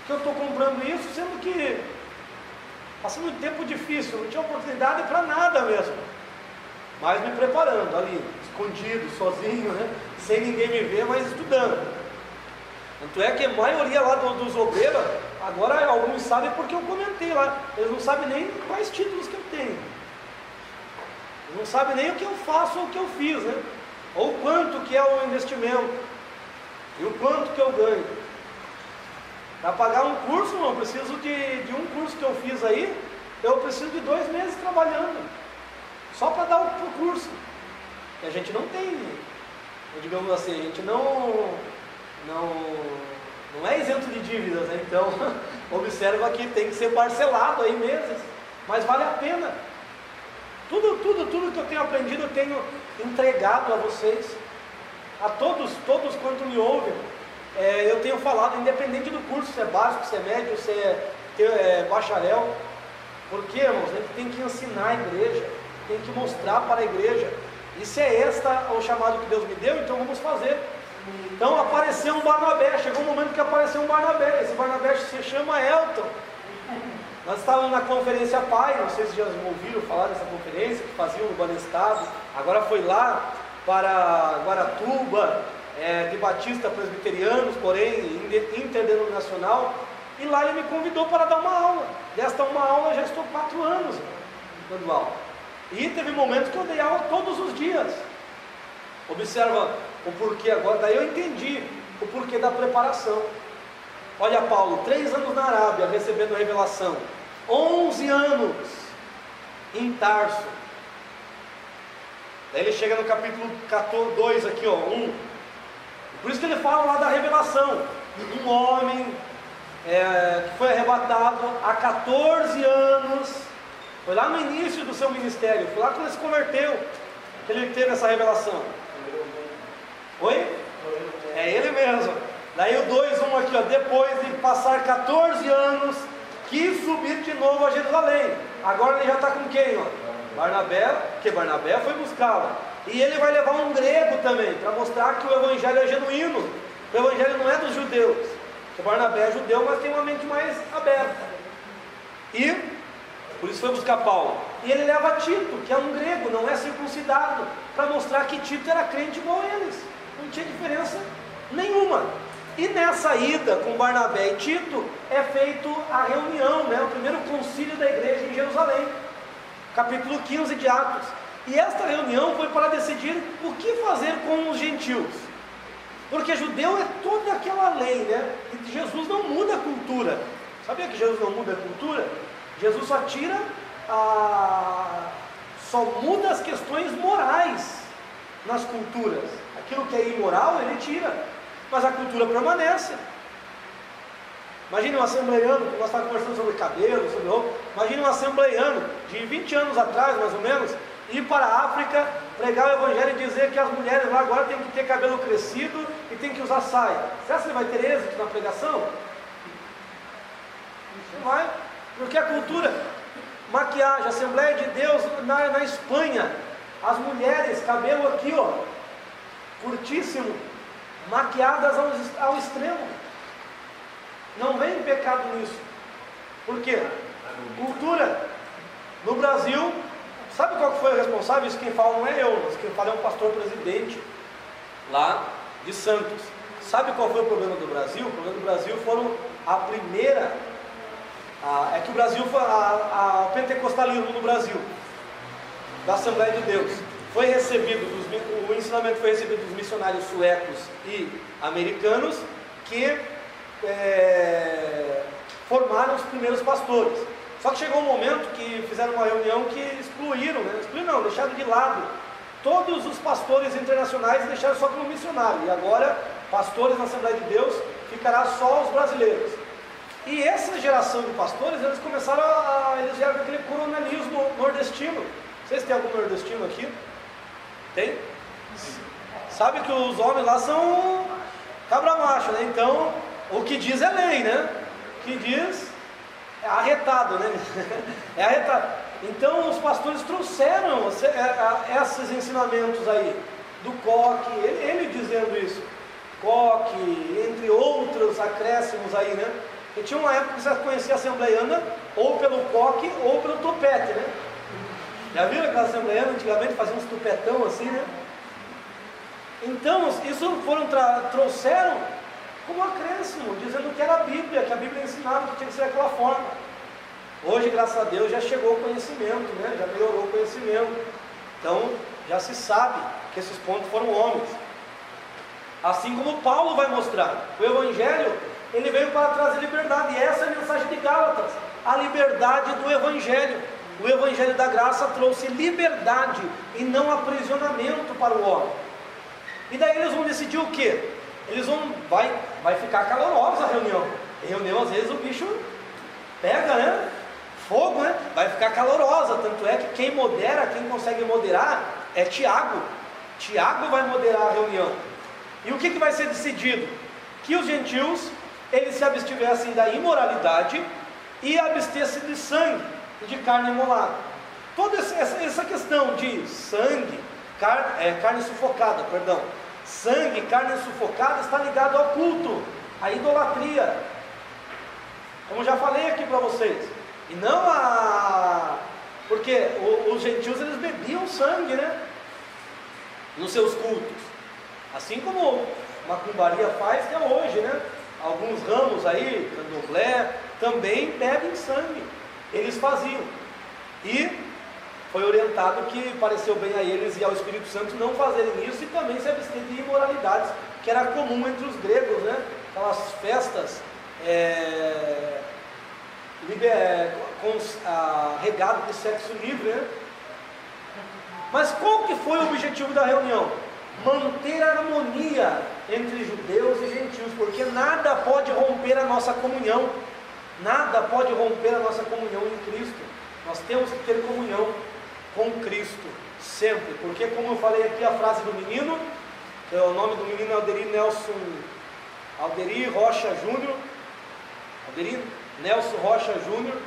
eu estou comprando isso, sendo que passando um tempo difícil, não tinha oportunidade para nada mesmo, mas me preparando ali, escondido, sozinho, né? Sem ninguém me ver, mas estudando. Tanto é que a maioria lá dos obreiros Agora alguns sabem porque eu comentei lá. Eles não sabem nem quais títulos que eu tenho. Eles não sabem nem o que eu faço ou o que eu fiz, né? Ou quanto que é o investimento. E o quanto que eu ganho. Para pagar um curso, não, eu preciso de um curso que eu fiz aí, eu preciso de 2 meses trabalhando. Só para dar o curso. E a gente não tem, digamos assim, a gente não é isento de dívidas, né? Então, observa que tem que ser parcelado aí meses, mas vale a pena. Tudo que eu tenho aprendido, eu tenho entregado a vocês, a todos quanto me ouvem. Eu tenho falado, independente do curso, se é básico, se é médio, se é bacharel, porque, irmãos, a gente tem que ensinar a igreja, tem que mostrar para a igreja. E se é o chamado que Deus me deu, então vamos fazer. Então apareceu um Barnabé, chegou um momento que apareceu um Barnabé. Esse Barnabé se chama Elton. Nós estávamos na conferência Pai, não sei se já ouviram falar dessa conferência que faziam no Banestado. Agora foi lá para Guaratuba, de Batista Presbiterianos, porém interdenominacional. E lá ele me convidou para dar uma aula. Desta uma aula eu já estou 4 anos dando aula. E teve momentos que eu dei aula todos os dias. Observa o porquê agora, daí eu entendi o porquê da preparação. Olha Paulo, 3 anos na Arábia, recebendo revelação, 11 anos em Tarso. Daí ele chega no capítulo 2 aqui, 1. Por isso que ele fala lá da revelação. Um homem que foi arrebatado há 14 anos, foi lá no início do seu ministério, foi lá quando ele se converteu, que ele teve essa revelação. Oi? É ele mesmo. Daí o 2:1 aqui, depois de passar 14 anos, quis subir de novo a Jerusalém. Agora ele já está com quem? Barnabé, que Barnabé foi buscá-lo. E ele vai levar um grego também, para mostrar que o evangelho é genuíno. O evangelho não é dos judeus. O Barnabé é judeu, mas tem uma mente mais aberta. E por isso foi buscar Paulo. E ele leva Tito, que é um grego, não é circuncidado, para mostrar que Tito era crente igual a eles. Não tinha diferença nenhuma. E nessa ida com Barnabé e Tito é feito a reunião, o primeiro concílio da igreja em Jerusalém, capítulo 15 de Atos. E esta reunião foi para decidir o que fazer com os gentios, porque judeu é toda aquela lei, e Jesus não muda a cultura. Sabia que Jesus não muda a cultura? Jesus só muda as questões morais nas culturas. Aquilo que é imoral ele tira, mas a cultura permanece. Imagine um assembleiano, nós estávamos conversando sobre cabelo, sobre roupa. Imagine um assembleiano de 20 anos atrás, mais ou menos, ir para a África, pregar o evangelho e dizer que as mulheres lá agora têm que ter cabelo crescido e têm que usar saia. Você acha que ele vai ter êxito na pregação? Não vai, porque a cultura, maquiagem, Assembleia de Deus na Espanha, as mulheres, cabelo aqui, curtíssimo, maquiadas ao extremo. Não vem pecado nisso. Por quê? Cultura. No Brasil, sabe qual que foi o responsável? Isso quem fala não é eu, mas quem fala é um pastor presidente lá de Santos. Sabe qual foi o problema do Brasil? O problema do Brasil foram a primeira, é que o Brasil foi o pentecostalismo no Brasil, da Assembleia de Deus, foi recebido, o ensinamento foi recebido dos missionários suecos e americanos, que formaram os primeiros pastores. Só que chegou um momento que fizeram uma reunião que excluíram, deixaram de lado todos os pastores internacionais e deixaram só como missionário. E agora, pastores na Assembleia de Deus, ficará só os brasileiros. E essa geração de pastores, eles começaram eles vieram com aquele coronelismo nordestino. Vocês têm algum nordestino aqui? Tem? Sabe que os homens lá são cabra macho, Então, o que diz é lei, O que diz é arretado, É arretado. Então, os pastores trouxeram esses ensinamentos aí, do coque, ele dizendo isso, coque, entre outros acréscimos aí, E tinha uma época que você conhecia a assembleiana ou pelo coque ou pelo topete, Já viram aquela assembleiana antigamente fazia uns tupetão assim, Então, isso trouxeram como acréscimo, dizendo que era a Bíblia ensinava que tinha que ser daquela forma. Hoje, graças a Deus, já chegou o conhecimento, né? Já melhorou o conhecimento. Então, já se sabe que esses pontos foram homens. Assim como Paulo vai mostrar, o Evangelho, ele veio para trazer liberdade, e essa é a mensagem de Gálatas, a liberdade do Evangelho. O Evangelho da graça trouxe liberdade e não aprisionamento para o homem. E daí eles vão decidir o quê? Vai ficar calorosa a reunião. Em reunião, às vezes, o bicho pega, né? Fogo, né? Vai ficar calorosa. Tanto é que quem modera, quem consegue moderar, é Tiago. Tiago vai moderar a reunião. E o que vai ser decidido? Que os gentios, eles se abstivessem da imoralidade e abstessem de sangue e de carne imolada. Toda essa questão de sangue, carne sufocada, perdão. Sangue, carne sufocada está ligado ao culto, à idolatria. Como já falei aqui para vocês. E não porque os gentios, eles bebiam sangue, né? Nos seus cultos. Assim como macumbaria faz até hoje, né? Alguns ramos aí, candomblé, também bebem sangue. Eles faziam. E foi orientado que pareceu bem a eles e ao Espírito Santo não fazerem isso e também se abster de imoralidades, que era comum entre os gregos, né? Aquelas festas regado de sexo livre, né? Mas qual que foi o objetivo da reunião? Manter a harmonia entre judeus e gentios, porque nada pode romper a nossa comunhão. Nada pode romper a nossa comunhão em Cristo. Nós temos que ter comunhão com Cristo, sempre. Porque, como eu falei aqui, a frase do menino, o nome do menino é Alderi Rocha Júnior. Alderi Nelson Rocha Júnior.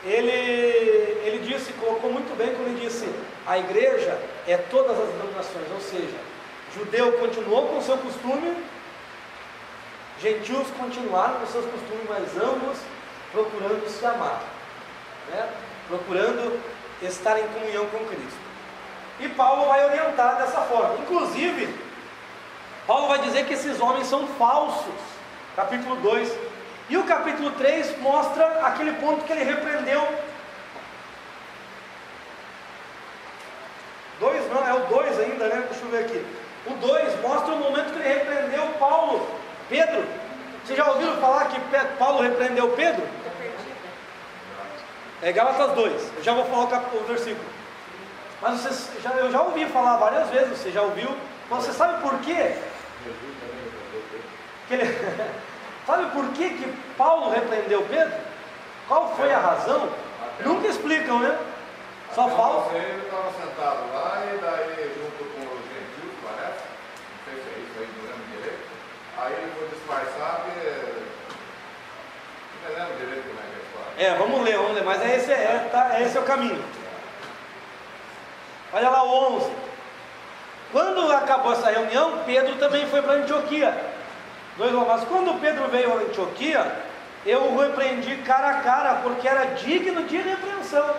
Ele disse, colocou muito bem quando ele disse: a igreja é todas as denominações, ou seja, judeu continuou com o seu costume, gentios continuaram com seus costumes, mas ambos procurando se amar, né? Procurando estar em comunhão com Cristo. E Paulo vai orientar dessa forma. Inclusive, Paulo vai dizer que esses homens são falsos, capítulo 2. E o capítulo 3 mostra aquele ponto que ele repreendeu. 2 não, é o 2 ainda, né? Deixa eu ver aqui. O 2 mostra o momento que ele repreendeu Paulo, Pedro. Vocês já ouviram falar que Paulo repreendeu Pedro? É Gálatas 2. Eu já vou falar o versículo. Mas eu já ouvi falar várias vezes. Você já ouviu? Mas você sabe por quê? Sabe por que Paulo repreendeu Pedro? Qual foi a razão? Nunca explicam, né? Só falam. Ele estava sentado lá e daí junto com os gentios, parece. Não sei se é isso aí, não lembro direito. Aí ele foi disfarçar que... Não lembro direito como é que é a história. Vamos ler, mas esse é o caminho. Olha lá o 11. Quando acabou essa reunião, Pedro também foi para Antioquia. Mas quando Pedro veio a Antioquia, eu o repreendi cara a cara, porque era digno de repreensão.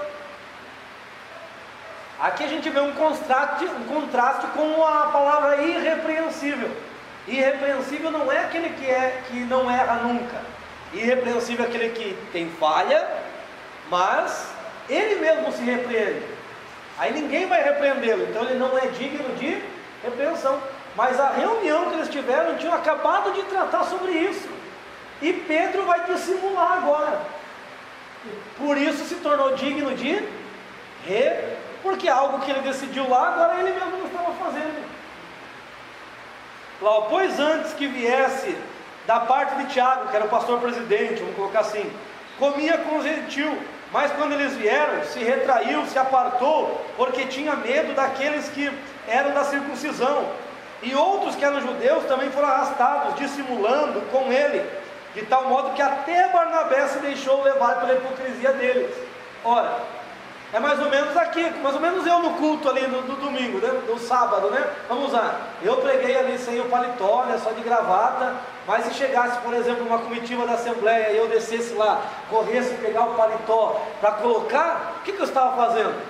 Aqui a gente vê um contraste com a palavra irrepreensível. Irrepreensível não é aquele que não erra nunca. Irrepreensível é aquele que tem falha, mas ele mesmo se repreende. Aí ninguém vai repreendê-lo, então ele não é digno de repreensão. Mas a reunião que eles tiveram tinham acabado de tratar sobre isso. E Pedro vai dissimular agora. Por isso se tornou digno de porque algo que ele decidiu lá, agora ele mesmo não estava fazendo. Lá, pois antes que viesse da parte de Tiago, que era o pastor presidente, vamos colocar assim, comia com os gentios, mas quando eles vieram, se retraiu, se apartou, porque tinha medo daqueles que eram da circuncisão. E outros que eram judeus também foram arrastados, dissimulando com ele, de tal modo que até Barnabé se deixou levar pela hipocrisia deles. Ora, é mais ou menos aqui, mais ou menos eu no culto ali no domingo, né? No sábado, né? Vamos lá, eu preguei ali sem o paletó, né? Só de gravata, mas se chegasse, por exemplo, uma comitiva da Assembleia e eu descesse lá, corresse pegar o paletó para colocar, o que eu estava fazendo?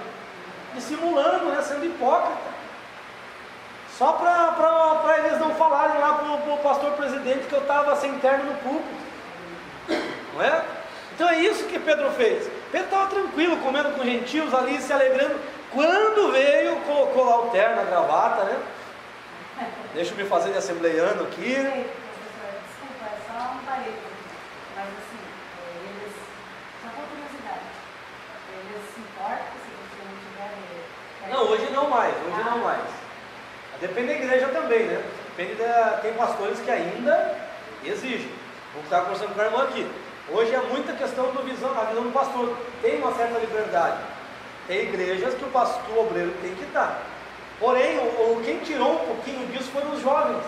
Dissimulando, né? Sendo hipócrita. Só para eles não falarem lá pro pastor presidente que eu estava sem terno no púlpito. Não é? Então é isso que Pedro fez. Pedro estava tranquilo, comendo com gentios ali, se alegrando. Quando veio, colocou lá o terno, a gravata, né? Deixa eu me fazer de assembleiano aqui. Professor, desculpa, é só um parênteses. Mas assim, eles, só por curiosidade, eles se importam se você não tiver... Não, hoje não mais, hoje não mais. Depende da igreja também, né? Tem pastores que ainda exigem. Vou estar conversando com a irmã aqui. Hoje é muita questão a visão do pastor. Tem uma certa liberdade. Tem igrejas que o obreiro tem que dar. Porém, quem tirou um pouquinho disso foram os jovens.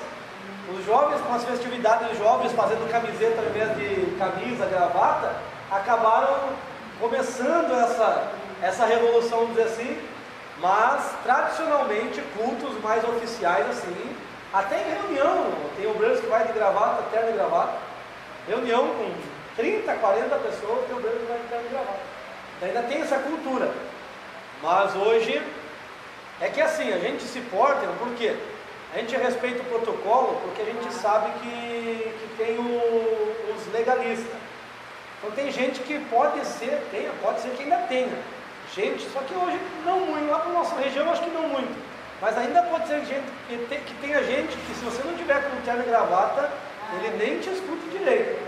Os jovens, com as festividades dos jovens, fazendo camiseta ao invés de camisa, gravata, acabaram começando essa revolução, vamos dizer assim. Mas, tradicionalmente, cultos mais oficiais, assim, até em reunião, tem obreiros que vai de gravata, terno e gravata. Reunião com 30, 40 pessoas, tem obreiros que vai de terno e gravata. Ainda tem essa cultura. Mas hoje, é que assim, a gente se porta, por quê? A gente respeita o protocolo, porque a gente sabe que tem os legalistas. Então tem gente que pode ser que ainda tenha. Gente, só que hoje não muito, lá para a nossa região acho que não muito. Mas ainda pode ser gente que tenha gente que se você não tiver com terno e gravata, ele nem te escuta direito.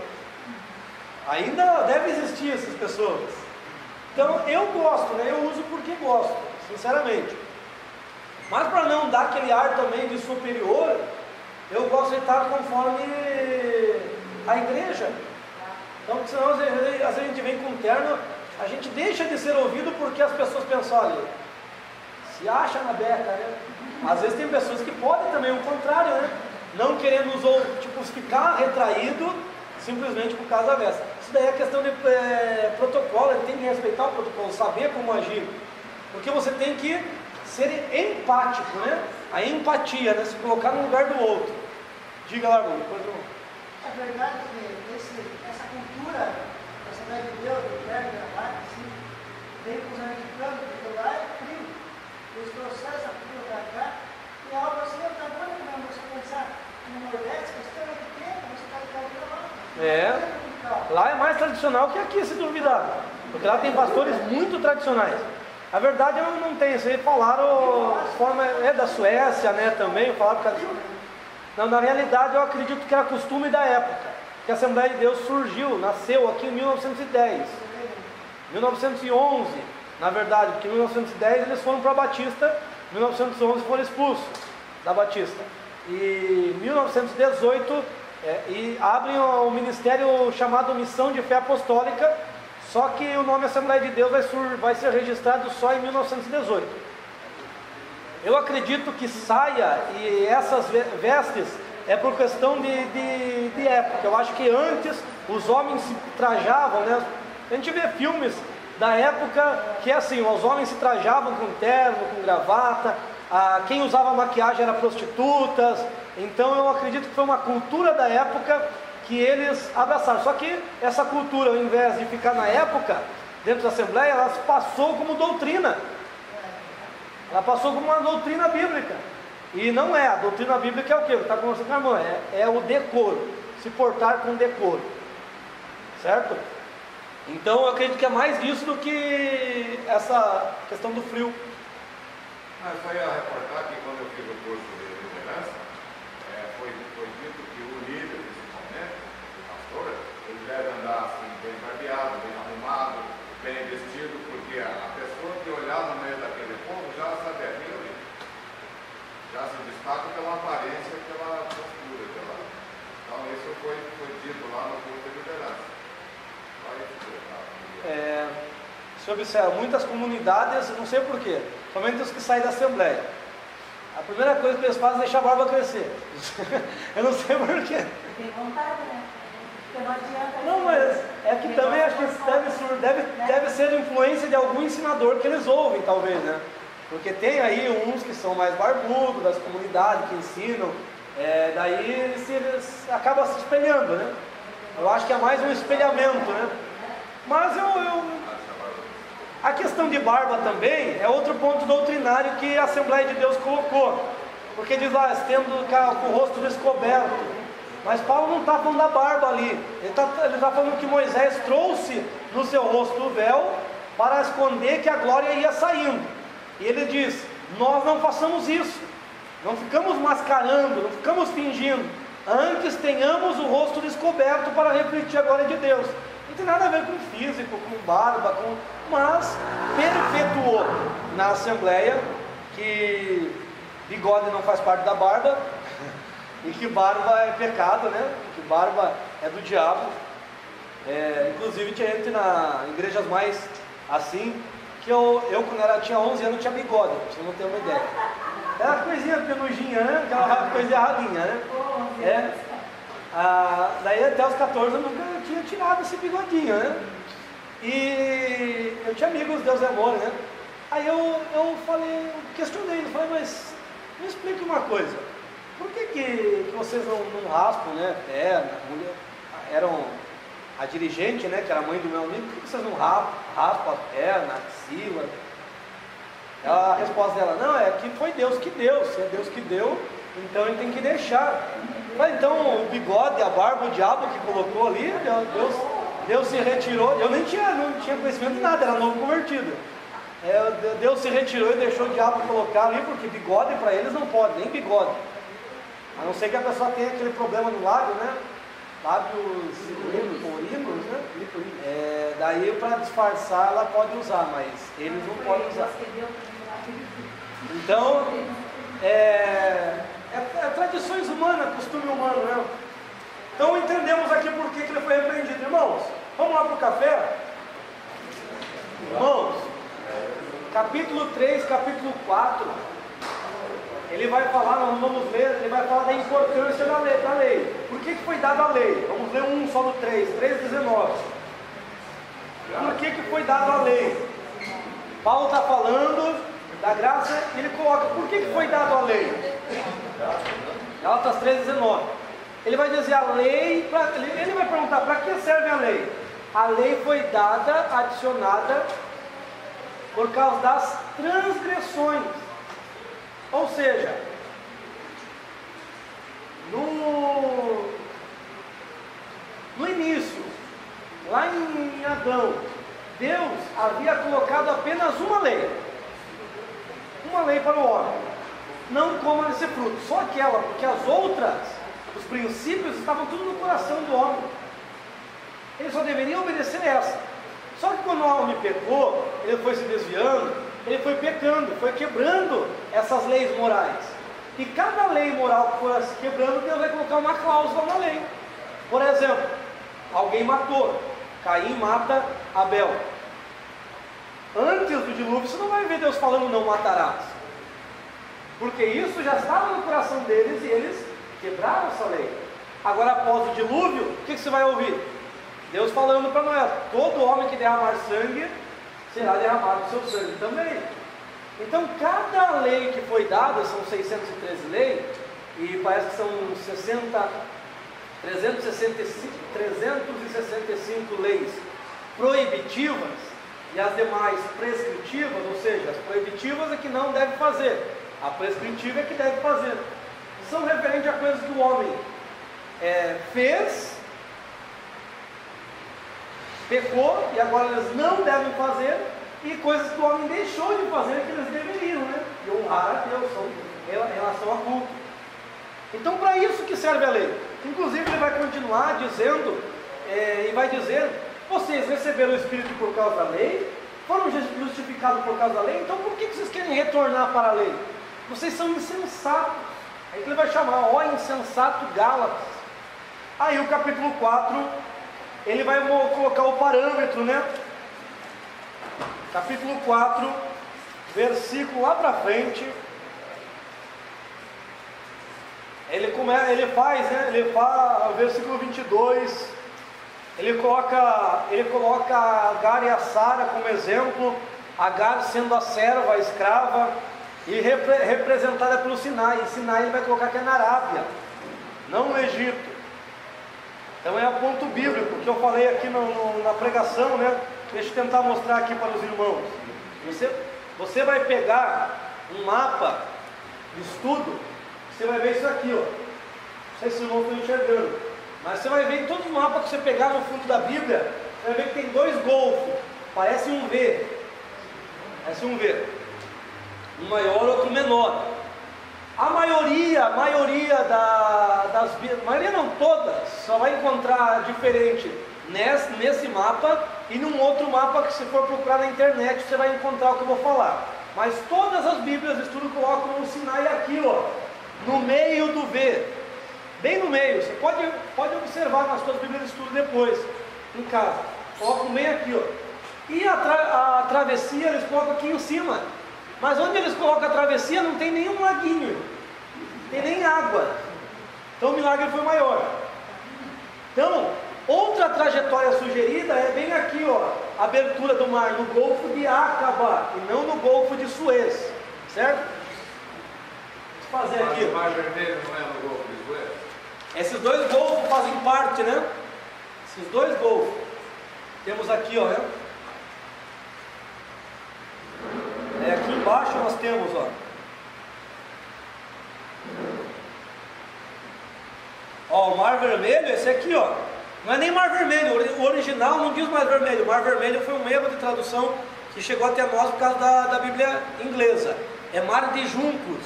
Ainda deve existir essas pessoas. Então eu gosto, né? Eu uso porque gosto, sinceramente. Mas para não dar aquele ar também de superior, eu gosto de estar conforme a igreja. Então, senão às vezes a gente vem com terno, a gente deixa de ser ouvido porque as pessoas pensam, olha, se acha na beca, né? Às vezes tem pessoas que podem também o contrário, né? Não querendo ficar retraído simplesmente por causa da veste. Isso daí é questão de protocolo, ele tem que respeitar o protocolo, saber como agir. Porque você tem que ser empático, né? A empatia, né? Se colocar no lugar do outro. Diga lá, Bruno. É verdade que essa cultura da Assembleia de Deus, do terno e gravata, assim, veio com os americanos, porque lá é frio. Eles trouxeram essa cultura para cá, e é algo assim, está bom mesmo você pensar no Nordeste, que é extremamente quente, você está de terno e gravata. Lá é mais tradicional que aqui, se duvidar. Porque lá tem pastores muito tradicionais. A verdade eu não tenho, vocês falaram forma da Suécia, né, também, falaram que não, na realidade eu acredito que era costume da época, que a Assembleia de Deus nasceu aqui em 1910, 1911, na verdade, porque em 1910 eles foram para a Batista, em 1911 foram expulsos da Batista, e em 1918 e abrem o ministério chamado Missão de Fé Apostólica. Só que o nome Assembleia de Deus vai ser registrado só em 1918. Eu acredito que saia e essas vestes é por questão de época. Eu acho que antes os homens se trajavam, né? A gente vê filmes da época que assim, os homens se trajavam com terno, com gravata, quem usava maquiagem era prostitutas. Então eu acredito que foi uma cultura da época que eles abraçaram. Só que essa cultura, ao invés de ficar na época, dentro da Assembleia, ela passou como doutrina. Ela passou como uma doutrina bíblica. E não é, a doutrina bíblica é o quê? Está conversando com a irmã, é o decoro, se portar com decoro. Certo? Então eu acredito que é mais disso do que essa questão do frio. Mas foi a reportar que quando eu fiz o curso de liderança, foi dito que o líder, principalmente, o pastor, ele deve andar assim, bem barbeado, bem arrumado, bem vestido, porque a pessoa que olhar no meio daquele povo já sabe aquilo ali. Já se destaca pela aparência, pela postura. Então isso foi dito lá no curso de liderança. Se observa, muitas comunidades, não sei porquê, somente os que saem da Assembleia, a primeira coisa que eles fazem é deixar a barba crescer. Eu não sei porquê. Tem vontade, né? Porque não adianta. Não, mas é que também acho que deve ser influência de algum ensinador que eles ouvem, talvez, né? Porque tem aí uns que são mais barbudos, das comunidades, que ensinam, daí eles acabam se espelhando, né? Eu acho que é mais um espelhamento, né? Mas a questão de barba também é outro ponto doutrinário que a Assembleia de Deus colocou. porque diz lá, tendo com o rosto descoberto. Mas Paulo não está falando da barba ali, ele está falando que Moisés trouxe no seu rosto o véu para esconder que a glória ia saindo. E ele diz: nós não façamos isso, não ficamos mascarando, não ficamos fingindo, antes tenhamos o rosto descoberto para refletir a glória de Deus. Não tem nada a ver com físico, com barba, mas perpetuou na Assembleia que bigode não faz parte da barba, e que barba é pecado, né? Que barba é do diabo. Inclusive tinha gente na igrejas mais assim, que eu quando tinha 11 anos tinha bigode, pra você não ter uma ideia. Era coisinha penujinha, né? Aquela coisa erradinha, né? Daí até os 14 eu nunca tinha tirado esse bigodinho, né? E eu tinha amigos, Deus é amor, né? Aí eu questionei ele, falei, mas me explique uma coisa, por que vocês não raspam, né, perna, mulher, eram a dirigente, né, que era a mãe do meu amigo, por que vocês não raspam a perna, a axila? A resposta dela, não, é que foi Deus que deu, se é Deus que deu, então ele tem que deixar. Mas então o bigode, a barba, o diabo que colocou ali, Deus se retirou, eu não tinha conhecimento de nada, era novo convertido. Deus se retirou e deixou o diabo colocar ali, porque bigode para eles não pode, nem bigode. A não ser que a pessoa tenha aquele problema no lábio, né? Lábios urinos, né? Daí para disfarçar ela pode usar, mas eles não podem usar. Então, tradições humanas, costume humano, né? Então entendemos aqui por que ele foi repreendido. Irmãos, vamos lá para o café? Irmãos, capítulo 3, capítulo 4, ele vai falar, nós vamos ler, ele vai falar da importância da lei. Por que foi dada a lei? Vamos ler um só do 3:19. Por que foi dada a lei? Paulo está falando da graça, ele coloca, por que foi dada a lei? Gálatas 3:19. Ele vai dizer a lei, ele vai perguntar, para que serve a lei? A lei foi dada, adicionada, por causa das transgressões. Ou seja, no início, lá em Adão, Deus havia colocado apenas uma lei para o homem: não coma desse fruto, só aquela, porque as outras, os princípios estavam tudo no coração do homem, ele só deveria obedecer essa. Só que quando o homem pecou, ele foi se desviando, ele foi pecando, foi quebrando essas leis morais. E cada lei moral que for se quebrando, Deus vai colocar uma cláusula na lei. Por exemplo, alguém matou, Caim mata Abel. Antes do dilúvio, você não vai ver Deus falando não matarás, porque isso já estava no coração deles e eles quebraram essa lei. Agora após o dilúvio, o que você vai ouvir? Deus falando para Noé: todo homem que derramar sangue, será derramado o seu sangue também. Então cada lei que foi dada, são 613 leis, e parece que são 365 leis proibitivas, e as demais prescritivas, ou seja, as proibitivas é que não deve fazer, a prescritiva é que deve fazer. São referentes a coisas que o homem fez, pecou, e agora eles não devem fazer, e coisas que o homem deixou de fazer que eles deveriam, né? E honrar a Deus em relação a culto. Então, para isso que serve a lei. Inclusive, ele vai continuar dizendo, e vai dizer: vocês receberam o Espírito por causa da lei, foram justificados por causa da lei, então por que vocês querem retornar para a lei? Vocês são insensatos. Aí ele vai chamar, ó insensato Gálatas. Aí o capítulo 4, ele vai colocar o parâmetro, né? Capítulo 4, versículo lá para frente, ele fala, o versículo 22, ele coloca Agar e a Sara como exemplo, Agar sendo a serva, a escrava, e representada pelo Sinai. E Sinai ele vai colocar que é na Arábia, não no Egito. Então é um ponto bíblico que eu falei aqui na pregação, né? Deixa eu tentar mostrar aqui para os irmãos. Você vai pegar um mapa de estudo você vai ver isso aqui, ó. Não sei se os irmãos estão enxergando, mas você vai ver em todos os mapas que você pegar no fundo da Bíblia, você vai ver que tem dois golfos, parece um V. Parece um V. Um maior, outro menor. A maioria das Bíblias, a maioria não, todas, só vai encontrar diferente nesse mapa e num outro mapa que, se for procurar na internet, você vai encontrar o que eu vou falar. Mas todas as Bíblias de estudo colocam um Sinai aqui, ó, no meio do V, bem no meio. Você pode observar nas suas Bíblias de estudo depois, em casa. Colocam bem aqui, ó. E a travessia eles colocam aqui em cima. Mas onde eles colocam a travessia não tem nenhum laguinho, não tem nem água. Então o milagre foi maior. Então, outra trajetória sugerida é bem aqui, ó, a abertura do mar no Golfo de Acaba e não no Golfo de Suez, certo? Vou fazer aqui. O Mar Vermelho não é no Golfo de Suez? Esses dois golfos fazem parte, né? Esses dois golfos. Temos aqui, ó, né? Aqui embaixo nós temos, ó. Ó, o Mar Vermelho, esse aqui, ó. Não é nem Mar Vermelho, o original não diz Mar Vermelho. O Mar Vermelho foi um erro de tradução que chegou até nós por causa da Bíblia inglesa. É Mar de Juncos.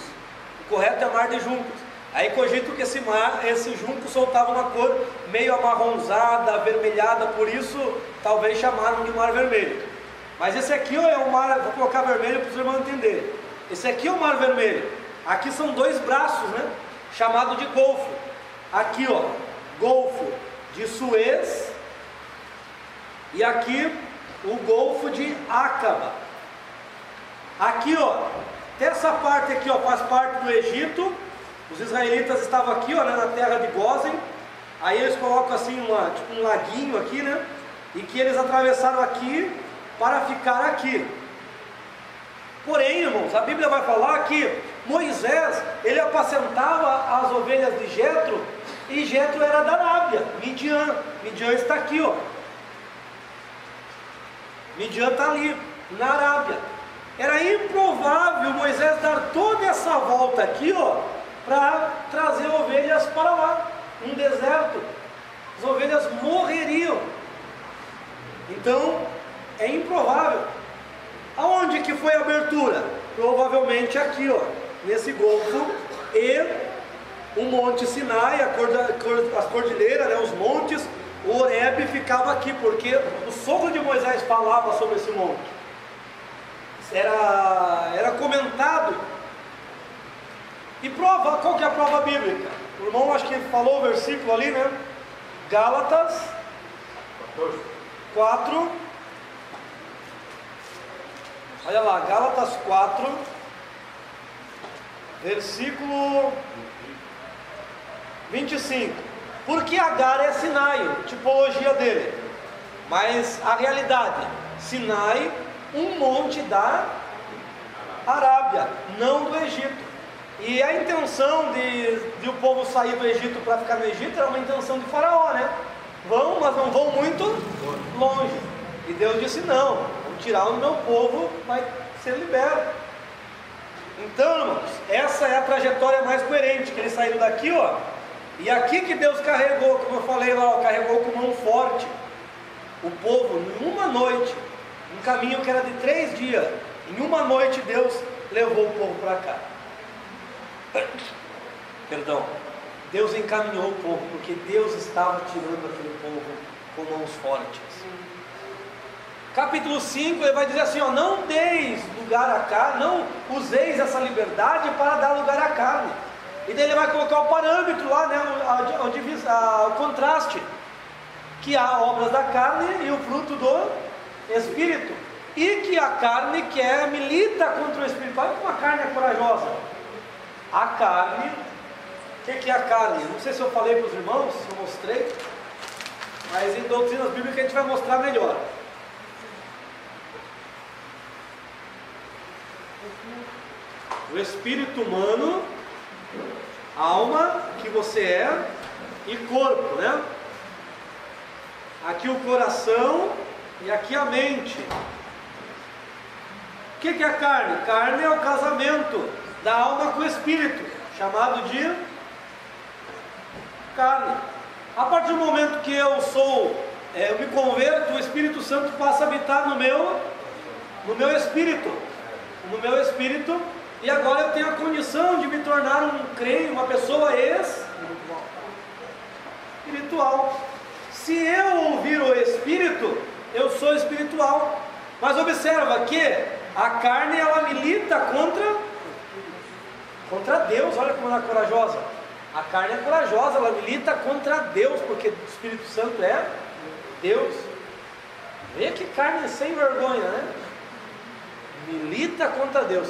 O correto é Mar de Juncos. Aí cogito que esse junco soltava uma cor meio amarronzada, avermelhada, por isso talvez chamaram de Mar Vermelho. Mas esse aqui é o mar, vou colocar vermelho para os irmãos entenderem. Esse aqui é o Mar Vermelho. Aqui são dois braços, né? Chamado de Golfo. Aqui, ó, Golfo de Suez. E aqui o Golfo de Acaba. Aqui, ó, essa parte aqui, ó, faz parte do Egito. Os israelitas estavam aqui, ó, né, na terra de Gósen. Aí eles colocam assim tipo um laguinho aqui, né? E que eles atravessaram aqui para ficar aqui. Porém, irmãos, a Bíblia vai falar que Moisés, ele apacentava as ovelhas de Jetro, e Jetro era da Arábia, Midian. Midian está aqui, ó. Midian está ali, na Arábia. Era improvável Moisés dar toda essa volta aqui, ó, para trazer ovelhas para lá, um deserto. As ovelhas morreriam. Então, é improvável. Aonde que foi a abertura? Provavelmente aqui, ó, nesse golfo, e o Monte Sinai, as cordilheiras, né, os montes, o Horebe ficava aqui, porque o sogro de Moisés falava sobre esse monte. Era comentado. E prova, qual que é a prova bíblica? O irmão acho que falou o versículo ali, né? Gálatas 4. Olha lá, Gálatas 4, versículo 25. Porque Agar é Sinai, tipologia dele. Mas a realidade, Sinai, um monte da Arábia, não do Egito. E a intenção de o povo sair do Egito para ficar no Egito era uma intenção de Faraó, né? Vão, mas não vão muito longe. E Deus disse: não, vou tirar o meu povo, vai ser liberto. Então, irmãos, essa é a trajetória mais coerente, que eles saíram daqui, ó. E aqui que Deus carregou, como eu falei lá, ó, carregou com mão forte o povo em uma noite, um caminho que era de 3 dias. Em uma noite Deus levou o povo para cá. Perdão, Deus encaminhou o povo, porque Deus estava tirando aquele povo com mãos fortes. Capítulo 5, ele vai dizer assim, ó: não deis lugar à carne, não useis essa liberdade para dar lugar à carne. E daí ele vai colocar o parâmetro lá, né, o contraste, que há obras da carne e o fruto do Espírito, e que a carne milita contra o Espírito. Olha como a carne é corajosa. A carne, o que é a carne? Não sei se eu falei para os irmãos, se eu mostrei, mas em doutrinas bíblicas a gente vai mostrar melhor. O espírito humano, alma, que você é, e corpo, né? Aqui o coração e aqui a mente. O que é a carne? Carne é o casamento da alma com o espírito. chamado de carne. A partir do momento que eu me converto, o Espírito Santo passa a habitar no meu espírito. No meu espírito, e agora eu tenho a condição de me tornar um crente, uma pessoa espiritual. Se eu ouvir o Espírito, eu sou espiritual. Mas observa que a carne, ela milita contra Deus. Olha como ela é corajosa. A carne é corajosa, ela milita contra Deus, porque o Espírito Santo é Deus. Veja que carne sem vergonha, né? Milita contra Deus.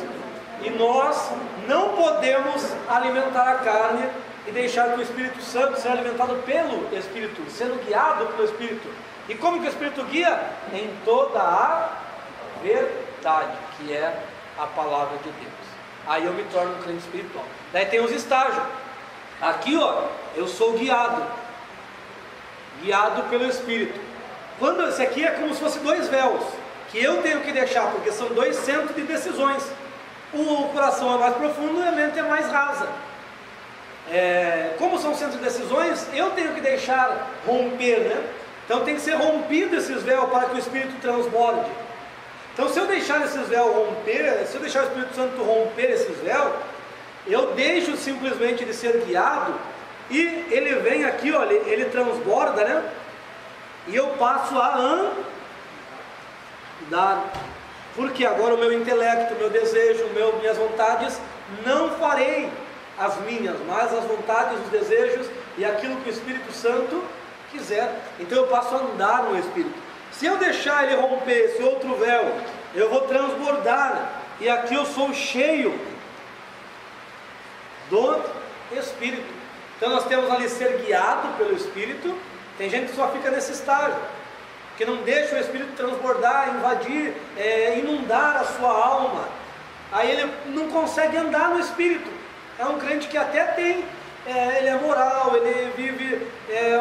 E nós não podemos alimentar a carne e deixar que o Espírito Santo seja alimentado pelo Espírito, sendo guiado pelo Espírito. E como que o Espírito guia? Em toda a verdade, que é a palavra de Deus. Aí eu me torno um crente espiritual. Daí tem os estágios. Aqui, ó, eu sou guiado pelo Espírito. Quando esse aqui é como se fosse 2 véus que eu tenho que deixar, porque são 2 centros de decisões. O coração é mais profundo e a mente é mais rasa. Como são centros de decisões, eu tenho que deixar romper, né? Então tem que ser rompido esses véus para que o Espírito transborde. Então se eu deixar esses véus romper, se eu deixar o Espírito Santo romper esses véus, eu deixo simplesmente de ser guiado, e ele vem aqui, olha, ele transborda, né? E eu passo a andar. Porque agora o meu intelecto, o meu desejo, minhas vontades, não farei as minhas, mas as vontades, os desejos e aquilo que o Espírito Santo quiser. Então eu passo a andar no Espírito. Se eu deixar ele romper esse outro véu, eu vou transbordar, e aqui eu sou cheio do Espírito. Então nós temos ali ser guiado pelo Espírito. Tem gente que só fica nesse estágio, que não deixa o Espírito transbordar, invadir, inundar a sua alma. Aí ele não consegue andar no Espírito. É um crente que até tem, ele é moral, ele vive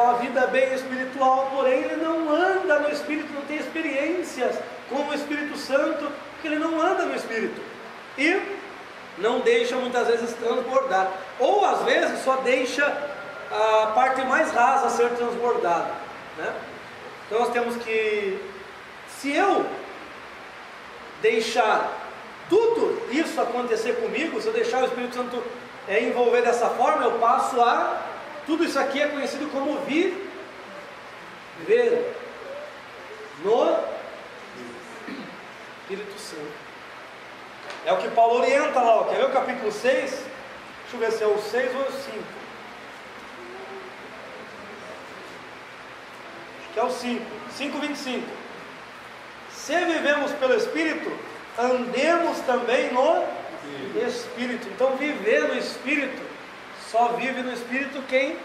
uma vida bem espiritual, porém ele não anda no Espírito, não tem experiências com o Espírito Santo, porque ele não anda no Espírito. E não deixa muitas vezes transbordar, ou às vezes só deixa a parte mais rasa ser transbordada, né? Então nós temos que, se eu deixar tudo isso acontecer comigo, se eu deixar o Espírito Santo envolver dessa forma, eu passo a, tudo isso aqui é conhecido como viver no Espírito Santo. É o que Paulo orienta lá, quer ver o capítulo 6? Deixa eu ver se é o 6 ou o 5. Acho que é o 5, 5:25. Se vivemos pelo Espírito, andemos também no Espírito. Então viver no Espírito, só vive no Espírito quem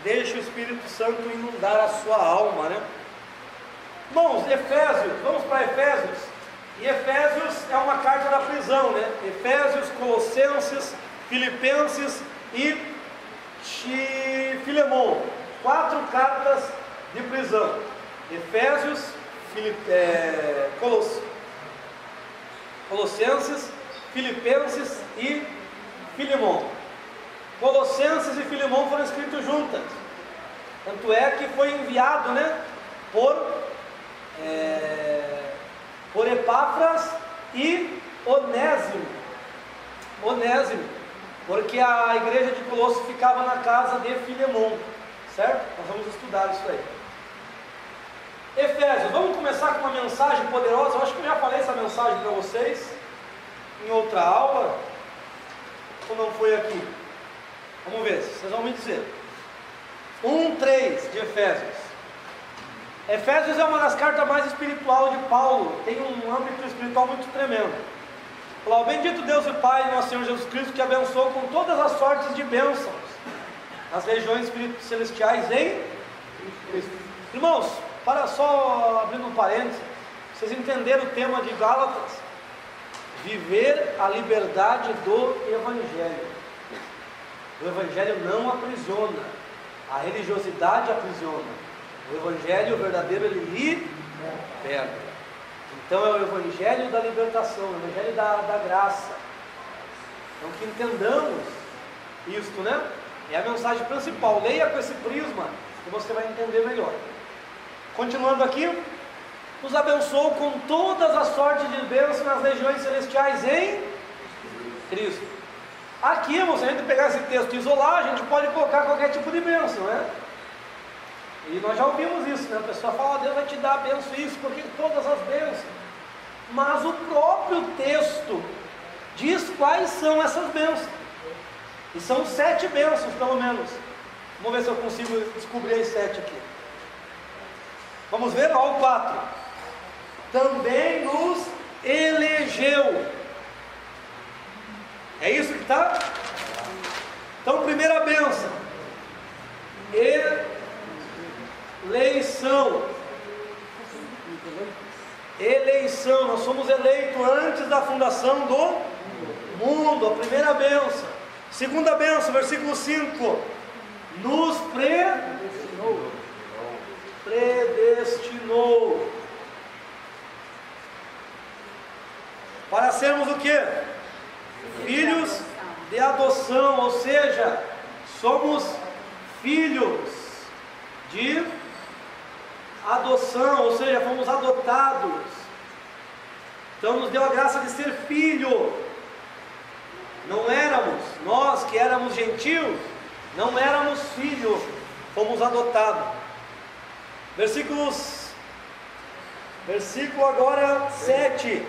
deixa o Espírito Santo inundar a sua alma, né? Irmãos, Efésios, vamos para Efésios. E Efésios é uma carta da prisão, né? Efésios, Colossenses, Filipenses e Filemon. 4 cartas de prisão. Efésios, Colossenses, Filipenses e Filemon. Colossenses e Filemon foram escritos juntas. Tanto é que foi enviado, né, por Epáfras e Onésimo, porque a igreja de Colosso ficava na casa de Filemon, certo? Nós vamos estudar isso aí. Efésios, vamos começar com uma mensagem poderosa. Eu acho que eu já falei essa mensagem para vocês em outra aula, ou não foi aqui? Vamos ver, vocês vão me dizer. 1:3 de Efésios. Efésios é uma das cartas mais espirituais de Paulo, tem um âmbito espiritual muito tremendo. Fala, o bendito Deus e Pai, nosso Senhor Jesus Cristo, que abençoou com todas as sortes de bênçãos as regiões celestiais em Cristo. Irmãos, para só abrindo um parênteses, vocês entenderam o tema de Gálatas? Viver a liberdade do Evangelho. O Evangelho não aprisiona, a religiosidade aprisiona. O Evangelho verdadeiro, ele liberta. Então é o Evangelho da libertação, o Evangelho da graça. Então que entendamos Isto, né? É a mensagem principal. Leia com esse prisma e você vai entender melhor. Continuando aqui, nos abençoou com todas as sortes de bênçãos nas regiões celestiais em Cristo. Aqui, se a gente pegar esse texto e isolar, a gente pode colocar qualquer tipo de bênção, né? E nós já ouvimos isso, né? A pessoa fala, Deus vai te dar a bênção, isso, porque todas as bênçãos. Mas o próprio texto diz quais são essas bênçãos. E são 7 bênçãos, pelo menos. Vamos ver se eu consigo descobrir as 7 aqui. Vamos ver, ó, o 4. Também nos elegeu. É isso que está? Então, primeira bênção. Eleição. Eleição. Nós somos eleitos antes da fundação do mundo. A primeira bênção. Segunda bênção, versículo 5. Nos predestinou. Para sermos o quê? Filhos de adoção, ou seja, somos filhos de adoção, ou seja, fomos adotados. Então nos deu a graça de ser filho. Não éramos, nós que éramos gentios, não éramos filhos, fomos adotados. Versículo agora 7.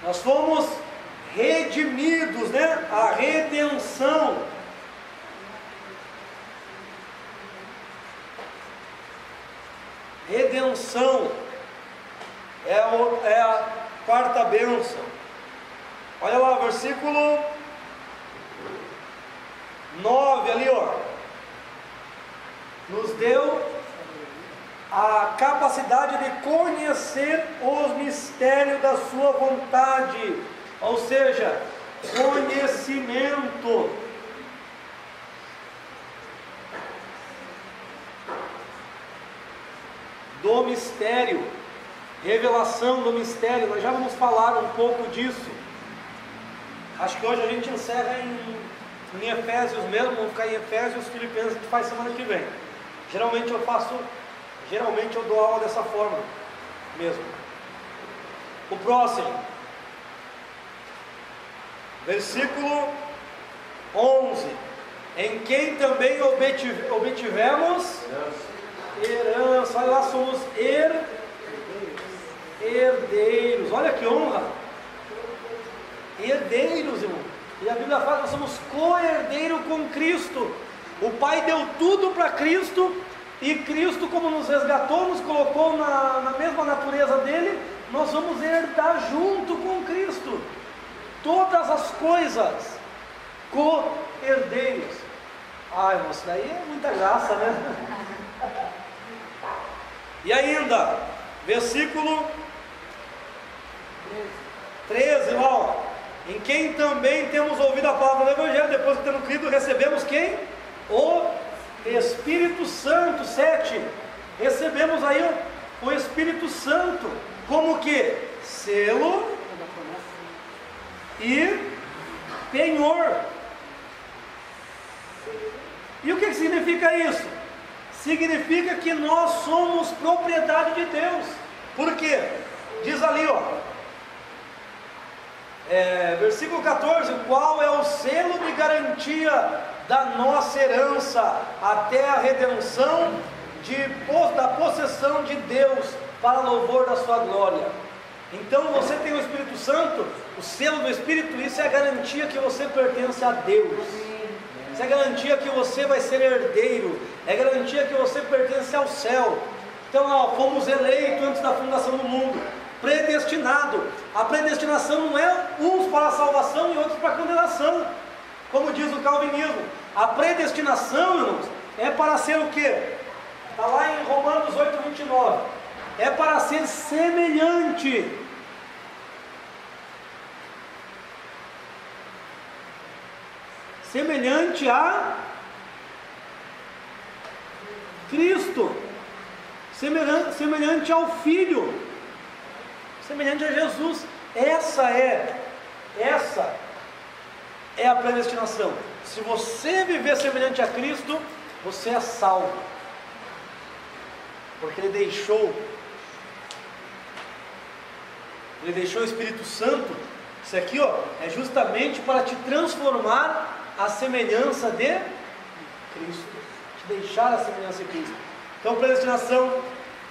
Nós fomos redimidos, né? A redenção. Redenção é a quarta bênção. Olha lá, versículo 9 ali, ó. Nos deu a capacidade de conhecer os mistérios da sua vontade, ou seja, conhecimento. Do mistério, revelação do mistério. Nós já vamos falar um pouco disso. Acho que hoje a gente encerra em Efésios mesmo, vamos ficar em Efésios, Filipenses a gente faz semana que vem. Geralmente eu dou aula dessa forma mesmo. O próximo, versículo 11. Em quem também obtivemos herança. Olha lá, somos herdeiros. Olha que honra. Herdeiros, irmão. E a Bíblia fala que nós somos co-herdeiros com Cristo. O Pai deu tudo para Cristo, e Cristo, como nos resgatou, nos colocou na mesma natureza dele, nós vamos herdar junto com Cristo todas as coisas. Co-herdeiros. Ai, irmão, isso daí é muita graça, né? E ainda, versículo 13, lá, em quem também temos ouvido a palavra do Evangelho, depois de termos crido, recebemos quem? O Espírito Santo. 7, recebemos aí o Espírito Santo, como que? Selo e penhor. E o que significa isso? Significa que nós somos propriedade de Deus. Por quê? Diz ali, ó, versículo 14: qual é o selo de garantia da nossa herança até a redenção da possessão de Deus para louvor da sua glória. Então você tem o Espírito Santo, o selo do Espírito, isso é a garantia que você pertence a Deus. Isso é garantia que você vai ser herdeiro, é garantia que você pertence ao céu. Então, fomos eleitos antes da fundação do mundo, predestinado. A predestinação não é uns para a salvação e outros para a condenação, como diz o calvinismo. A predestinação, irmãos, é para ser o quê? Está lá em Romanos 8:29. É para ser semelhante. Semelhante a Cristo, semelhante ao Filho, semelhante a Jesus. Essa é a predestinação. Se você viver semelhante a Cristo, você é salvo. Porque Ele deixou o Espírito Santo. Isso aqui, ó, é justamente para te transformar à semelhança de Cristo. Te deixar a semelhança de Cristo. Então, predestinação,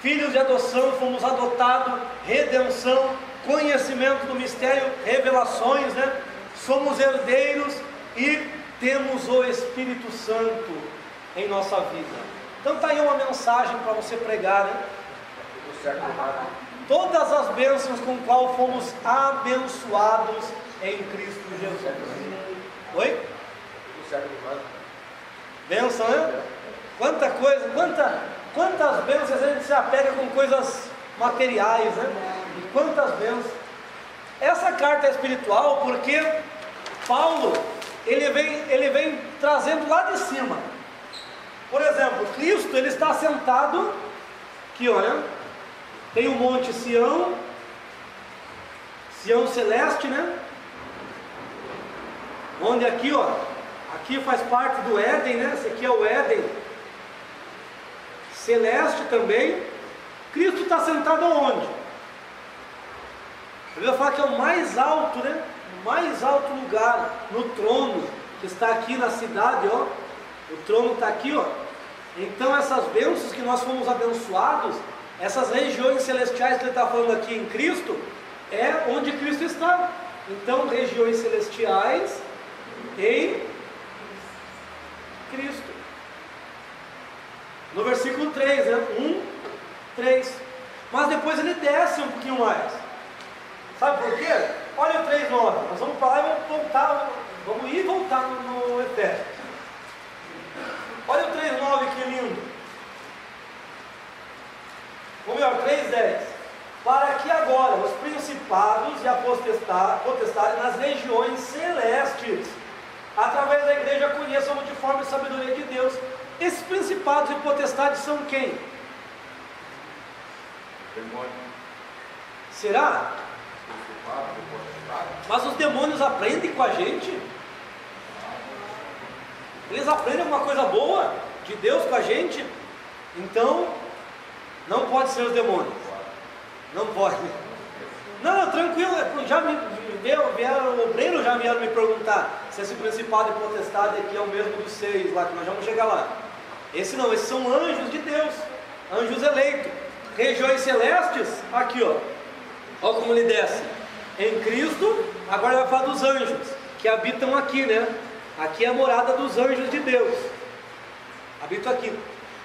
filhos de adoção, fomos adotados, redenção, conhecimento do mistério, revelações, né? Somos herdeiros e temos o Espírito Santo em nossa vida. Então está aí uma mensagem para você pregar, né? Todas as bênçãos com qual fomos abençoados em Cristo Jesus. Oi? Bênção, né? Quanta coisa, quantas bênçãos a gente se apega com coisas materiais, né? E quantas bênçãos. Essa carta é espiritual porque Paulo, ele vem trazendo lá de cima. Por exemplo, Cristo, ele está sentado aqui, olha, tem o monte Sião, Sião celeste, né? Onde aqui, ó, aqui faz parte do Éden, né? Esse aqui é o Éden celeste também. Cristo está sentado aonde? Eu ia falar que é o mais alto, né? O mais alto lugar, no trono, que está aqui na cidade, ó. O trono está aqui, ó. Então essas bênçãos que nós fomos abençoados, essas regiões celestiais que ele está falando aqui em Cristo, é onde Cristo está. Então, regiões celestiais em Cristo. No versículo 3, né? 1, 3. Mas depois ele desce um pouquinho mais. Sabe por quê? Olha o 3,9. Nós vamos para lá e vamos voltar. Vamos ir e voltar no Efésios. Olha o 3,9 que lindo. Ou melhor, 3,10. Para que agora os principados e a potestade nas regiões celestes, através da igreja, conheçam a multiforme sabedoria de Deus. Esses principados e potestades são quem? Demônio. Será? Principado e potestade. Mas os demônios aprendem com a gente? Eles aprendem alguma coisa boa de Deus com a gente? Então, não pode ser os demônios. Não pode. Não, tranquilo, já vieram, obreiros já vieram me perguntar se esse principado e potestade aqui é o mesmo dos 6 lá, que nós vamos chegar lá. Esse não, esses são anjos de Deus, anjos eleitos, regiões celestes, aqui ó, olha como ele desce, em Cristo. Agora ele vai falar dos anjos, que habitam aqui, né? Aqui é a morada dos anjos de Deus, habitam aqui.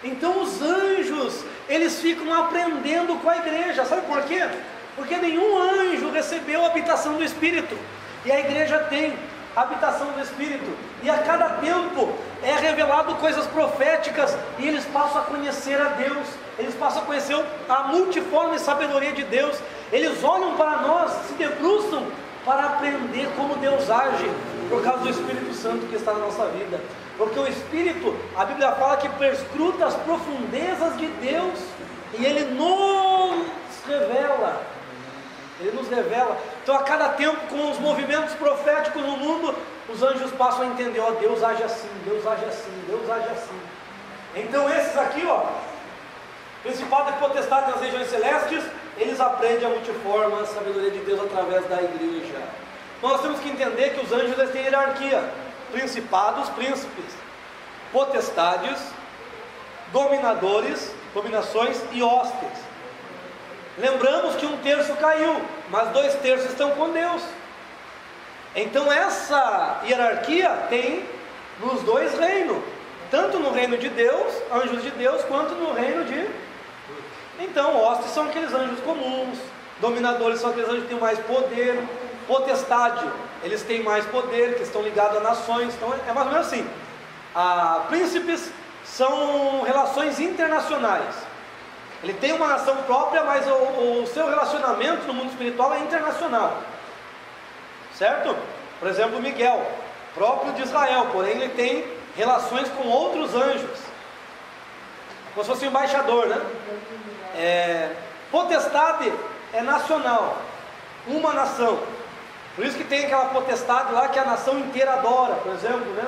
Então os anjos, eles ficam aprendendo com a igreja, sabe por quê? Porque nenhum anjo recebeu a habitação do Espírito, e a igreja tem a habitação do Espírito, e a cada tempo é revelado coisas proféticas, e eles passam a conhecer a Deus, eles passam a conhecer a multiforme sabedoria de Deus, eles olham para nós, se debruçam para aprender como Deus age, por causa do Espírito Santo que está na nossa vida, porque o Espírito, a Bíblia fala que perscruta as profundezas de Deus, e Ele nos revela. Ele nos revela. Então a cada tempo, com os movimentos proféticos no mundo, os anjos passam a entender, ó, Deus age assim, Deus age assim, Deus age assim. Então esses aqui, ó, principado e potestade nas regiões celestes, eles aprendem a multiforme a sabedoria de Deus através da igreja. Nós temos que entender que os anjos, eles têm hierarquia: principados, príncipes, potestades, dominadores, dominações e hostes. Lembramos que 1/3 caiu, mas 2/3 estão com Deus. Então essa hierarquia tem nos dois reinos, tanto no reino de Deus, anjos de Deus, quanto no reino de... Então hostes são aqueles anjos comuns, dominadores são aqueles anjos que têm mais poder, potestade, eles têm mais poder, que estão ligados a nações. Então é mais ou menos assim. Príncipes são relações internacionais. Ele tem uma nação própria, mas o seu relacionamento no mundo espiritual é internacional, certo? Por exemplo, Miguel, próprio de Israel, porém ele tem relações com outros anjos, como se fosse um embaixador, né? Potestade é nacional, uma nação. Por isso que tem aquela potestade lá que a nação inteira adora, por exemplo, né?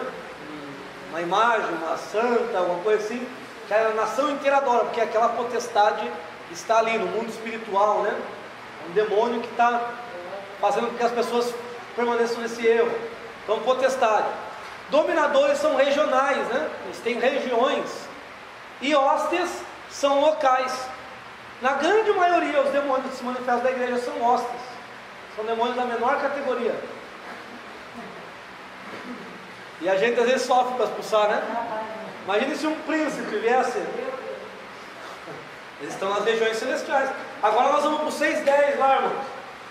uma imagem, uma santa, alguma coisa assim, que a nação inteira adora, porque aquela potestade está ali no mundo espiritual, né? Um demônio que está fazendo com que as pessoas permaneçam nesse erro. Então, potestade. Dominadores são regionais, né? Eles têm regiões. E hóstias são locais. Na grande maioria, os demônios que se manifestam da igreja são hóstias. São demônios da menor categoria. E a gente às vezes sofre para expulsar, né? Imagine se um príncipe viesse. Eles estão nas regiões celestiais. Agora nós vamos para o 6:10 lá, irmão.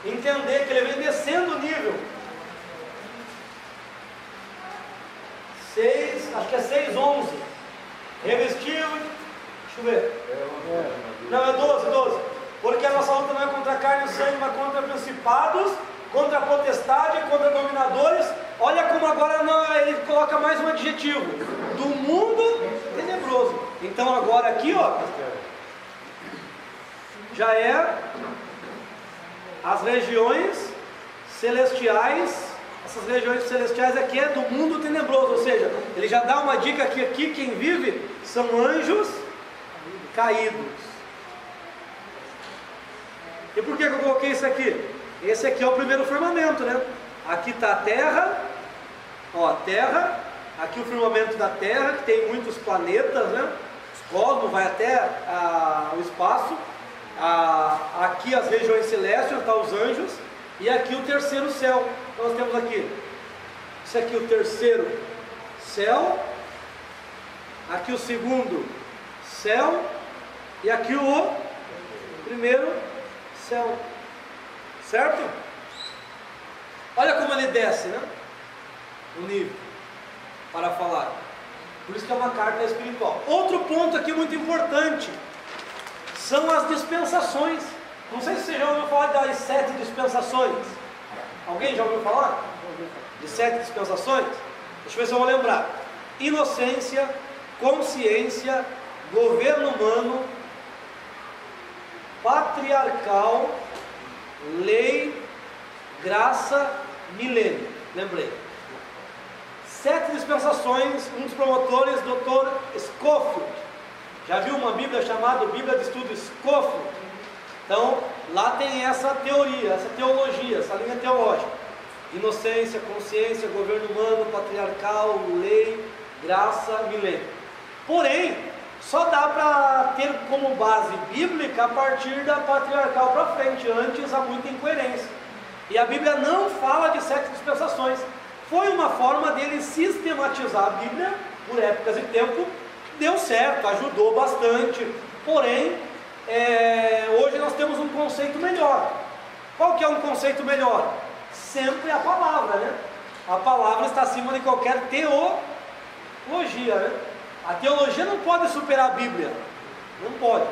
Entender que ele vem descendo o nível. 6, acho que é 6:11. Revestiu. Deixa eu ver. Não, é 12. Porque a nossa luta não é contra a carne e o sangue, mas contra principados, contra a potestade, contra dominadores. Olha como agora ele coloca mais um adjetivo. Do mundo tenebroso. Então agora aqui, ó, já é as regiões celestiais. Essas regiões celestiais aqui é do mundo tenebroso. Ou seja, ele já dá uma dica que aqui quem vive são anjos caídos. E por que eu coloquei isso aqui? Esse aqui é o primeiro firmamento, né? Aqui está a terra, ó, a terra, aqui o firmamento da terra, que tem muitos planetas, né? Os cosmos, vai até o espaço. Aqui as regiões celestes, está os anjos, e aqui o terceiro céu. Nós temos aqui, esse aqui o terceiro céu, aqui o segundo céu, e aqui o primeiro céu, certo? Olha como ele desce, né? O nível, para falar. Por isso que é uma carta espiritual. Outro ponto aqui muito importante, são as dispensações. Não sei se você já ouviu falar das 7 dispensações. Alguém já ouviu falar? De 7 dispensações? Deixa eu ver se eu vou lembrar. Inocência, consciência, governo humano, patriarcal, lei, graça, milênio. Lembrei. 7 dispensações. Um dos promotores, Dr. Scofield. Já viu uma Bíblia chamada Bíblia de Estudo Scofield? Então, lá tem essa teoria, essa teologia, essa linha teológica. Inocência, consciência, governo humano, patriarcal, lei, graça, milênio. Porém, só dá para ter como base bíblica a partir da patriarcal para frente. Antes há muita incoerência. E a Bíblia não fala de 7 dispensações. Foi uma forma dele sistematizar a Bíblia por épocas e tempo. Deu certo, ajudou bastante. Porém, hoje nós temos um conceito melhor. Qual que é um conceito melhor? Sempre a palavra, né? A palavra está acima de qualquer teologia, né? A teologia não pode superar a Bíblia. Não pode.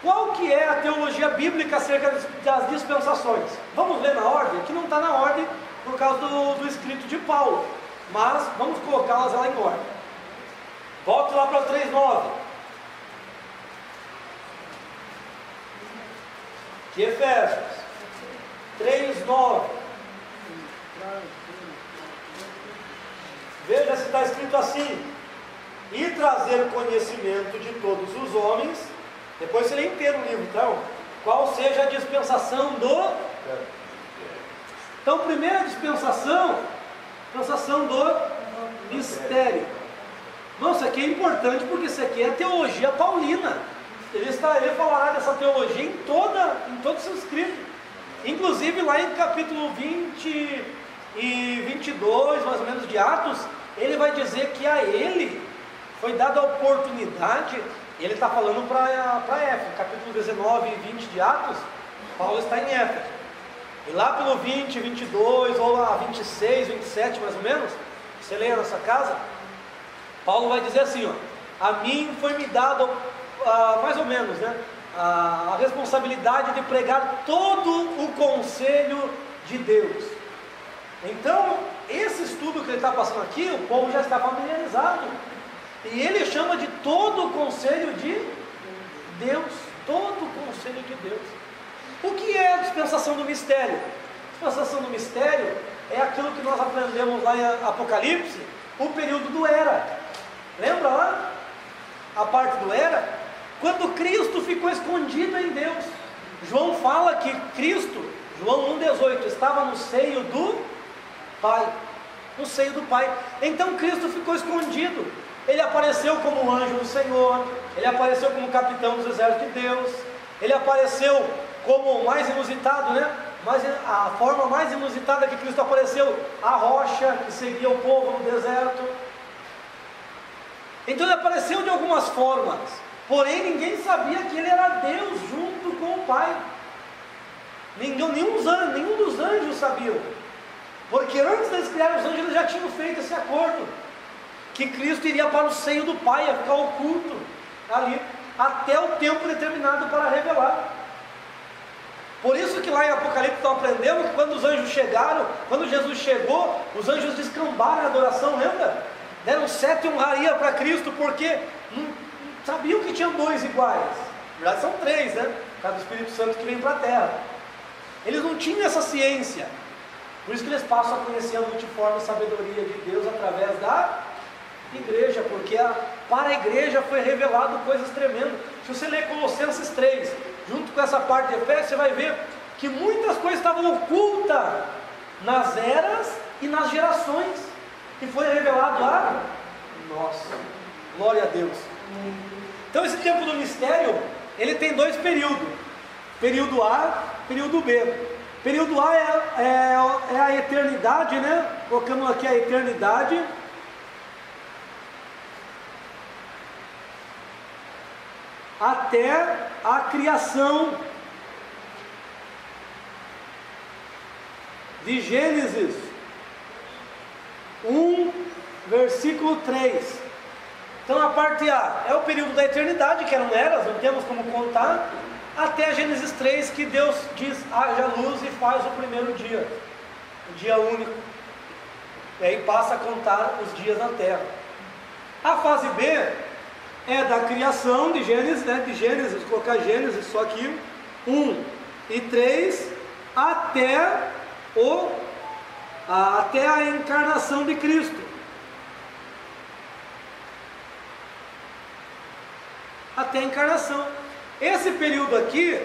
Qual que é a teologia bíblica acerca das dispensações? Vamos ler na ordem? Aqui não está na ordem por causa do escrito de Paulo. Mas vamos colocá-las lá em ordem. Volte lá para o 3:9. De Efésios 3:9. Veja se está escrito assim: e trazer conhecimento de todos os homens. Depois você lê inteiro o livro, então. Qual seja a dispensação do... Então, primeira dispensação do mistério. Nossa, isso aqui é importante porque isso aqui é a teologia paulina. Ele falará dessa teologia em todo o seu escrito. Inclusive lá em capítulo 20 e 22, mais ou menos, de Atos, ele vai dizer que a ele foi dada a oportunidade. Ele está falando para Éfeso, capítulo 19 e 20 de Atos. Paulo está em Éfeso. E lá pelo 20, 22, ou lá 26, 27 mais ou menos, você lê na sua casa, Paulo vai dizer assim, ó: a mim foi me dado, mais ou menos, né, a responsabilidade de pregar todo o conselho de Deus. Então, esse estudo que ele está passando aqui, o povo já está familiarizado. E ele chama de todo o conselho de Deus. Todo o conselho de Deus. O que é a dispensação do mistério? A dispensação do mistério é aquilo que nós aprendemos lá em Apocalipse, o período do Era. Lembra lá? A parte do Era? Quando Cristo ficou escondido em Deus. João fala que Cristo, João 1,18, estava no seio do Pai. No seio do Pai. Então Cristo ficou escondido. Ele apareceu como anjo do Senhor. Ele apareceu como capitão dos exércitos de Deus. Ele apareceu como mais inusitado, né? Mas a forma mais inusitada que Cristo apareceu, a rocha que seguia o povo no deserto. Então ele apareceu de algumas formas, porém ninguém sabia que ele era Deus junto com o Pai. Nenhum dos anjos sabiam, porque antes deles criarem os anjos, eles já tinham feito esse acordo, que Cristo iria para o seio do Pai, ia ficar oculto ali, até o tempo determinado para revelar. Por isso que lá em Apocalipse nós aprendemos que quando os anjos chegaram, quando Jesus chegou, os anjos descambaram a adoração, lembra? Deram 7 honraria para Cristo, porque não sabiam que tinham 2 iguais. Na verdade são 3, né? Por causa do Espírito Santo que vem para a terra. Eles não tinham essa ciência. Por isso que eles passam a conhecer a multiforme sabedoria de Deus através da igreja, porque para a igreja foi revelado coisas tremendas. Se você ler Colossenses 3, junto com essa parte de Efésios, você vai ver que muitas coisas estavam ocultas nas eras e nas gerações, que foi revelado a nós. Glória a Deus. Então esse tempo do mistério, ele tem 2 períodos. Período A, período B. Período A é a eternidade, né? Colocamos aqui a eternidade. Até a criação. De Gênesis 1, versículo 3. Então a parte A é o período da eternidade, que eram eras, não temos como contar, até Gênesis 3, que Deus diz, haja luz, e faz o primeiro dia, o dia único. E aí passa a contar os dias na terra. A fase B é da criação de Gênesis, né? De Gênesis, vou colocar Gênesis só aqui, 1 e 3, até a encarnação de Cristo. Até a encarnação. Esse período aqui,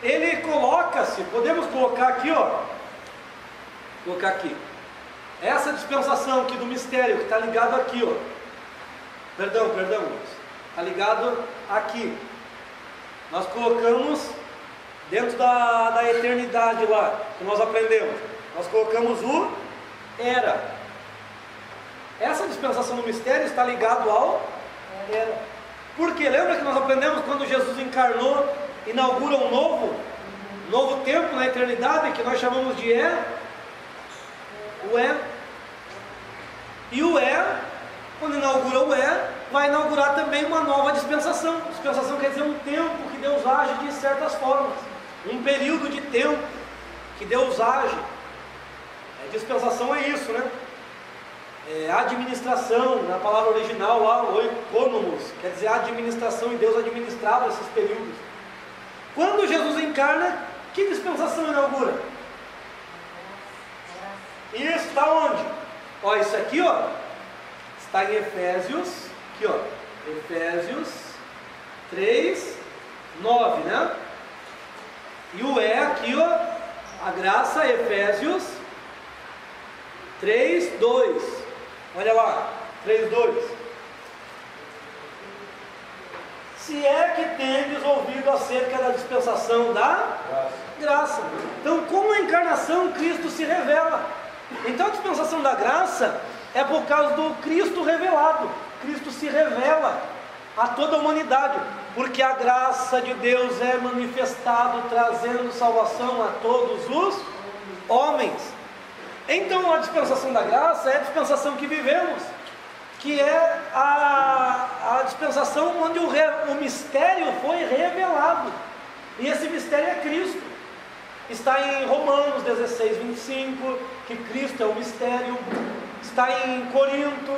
ele coloca-se, podemos colocar aqui, ó. Colocar aqui. Essa dispensação aqui do mistério, que está ligado aqui, ó. Perdão, está ligado aqui. Nós colocamos dentro da eternidade lá, que nós aprendemos. Nós colocamos o era. Essa dispensação do mistério está ligado ao era. Porque lembra que nós aprendemos quando Jesus encarnou, inaugura um novo tempo na eternidade, que nós chamamos de o E o quando inaugura o vai inaugurar também uma nova dispensação. Dispensação quer dizer um tempo que Deus age de certas formas, um período de tempo que Deus age. Dispensação é isso, né? Administração, na palavra original lá, o economos, quer dizer administração, e Deus administrava esses períodos. Quando Jesus encarna, que dispensação inaugura? Isso está onde? Ó, isso aqui, ó, está em Efésios, aqui, ó, Efésios 3, 9, né? E o aqui, ó, a graça, Efésios 3, 2. Olha lá, 3, 2. Se é que tendes ouvido acerca da dispensação da graça. Então, como a encarnação, Cristo se revela. Então, a dispensação da graça é por causa do Cristo revelado. Cristo se revela a toda a humanidade, porque a graça de Deus é manifestado, trazendo salvação a todos os homens. Então a dispensação da graça é a dispensação que vivemos, que é a dispensação onde o mistério foi revelado, e esse mistério é Cristo. Está em Romanos 16, 25, que Cristo é o mistério. Está em Corinto,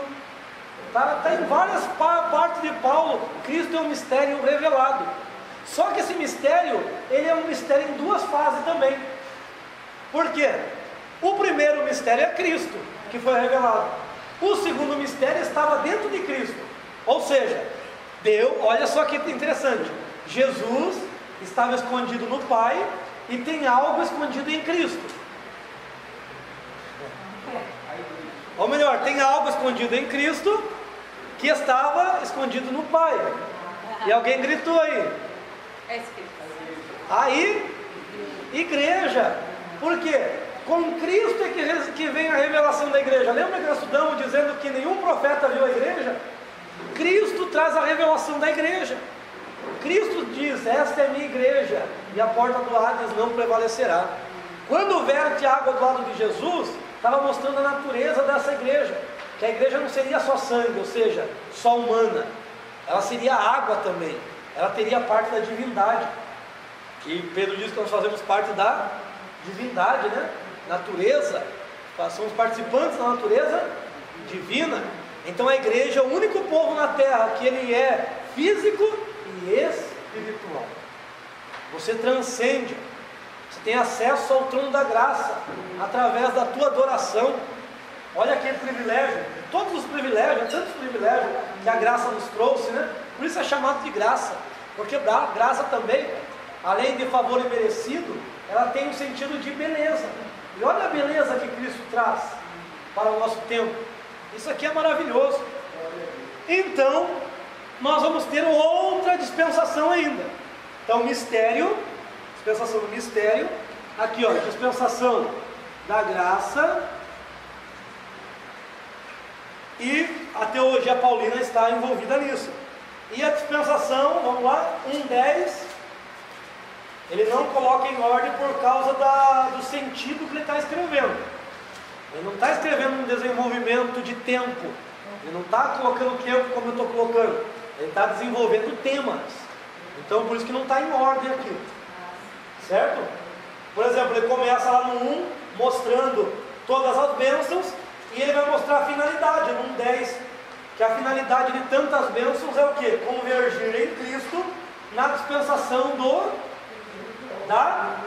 está em várias partes de Paulo, Cristo é um mistério revelado. Só que esse mistério, ele é um mistério em 2 fases também. Por quê? O primeiro mistério é Cristo, que foi revelado. O segundo mistério estava dentro de Cristo. Ou seja, olha só que interessante, Jesus estava escondido no Pai e tem algo escondido em Cristo. Ou melhor, tem algo escondido em Cristo que estava escondido no Pai. E alguém gritou aí. Aí, igreja. Por quê? Com Cristo é que vem a revelação da igreja. Lembra que nós estudamos dizendo que nenhum profeta viu a igreja? Cristo traz a revelação da igreja. Cristo diz: esta é minha igreja, e a porta do Hades não prevalecerá. Quando o verde água do lado de Jesus, estava mostrando a natureza dessa igreja, que a igreja não seria só sangue, ou seja, só humana, ela seria água também, ela teria parte da divindade. E Pedro diz que nós fazemos parte da divindade, né? Natureza, somos participantes da natureza divina. Então a igreja é o único povo na terra que ele é físico e espiritual. Você transcende, você tem acesso ao trono da graça através da tua adoração. Olha aquele privilégio, todos os privilégios, tantos privilégios que a graça nos trouxe, né? Por isso é chamado de graça, porque graça também, além de favor imerecido, ela tem um sentido de beleza. E olha a beleza que Cristo traz para o nosso tempo. Isso aqui é maravilhoso. Então, nós vamos ter outra dispensação ainda. Então, mistério, dispensação do mistério. Aqui, ó, dispensação da graça. E a teologia paulina está envolvida nisso. E a dispensação, vamos lá, 1:10. Ele não coloca em ordem por causa do sentido que ele está escrevendo. Ele não está escrevendo um desenvolvimento de tempo. Ele não está colocando tempo como eu estou colocando. Ele está desenvolvendo temas. Então por isso que não está em ordem aqui. Certo? Por exemplo, ele começa lá no 1, mostrando todas as bênçãos. E ele vai mostrar a finalidade, no 1:10. Que a finalidade de tantas bênçãos é o quê? Convergir em Cristo na dispensação da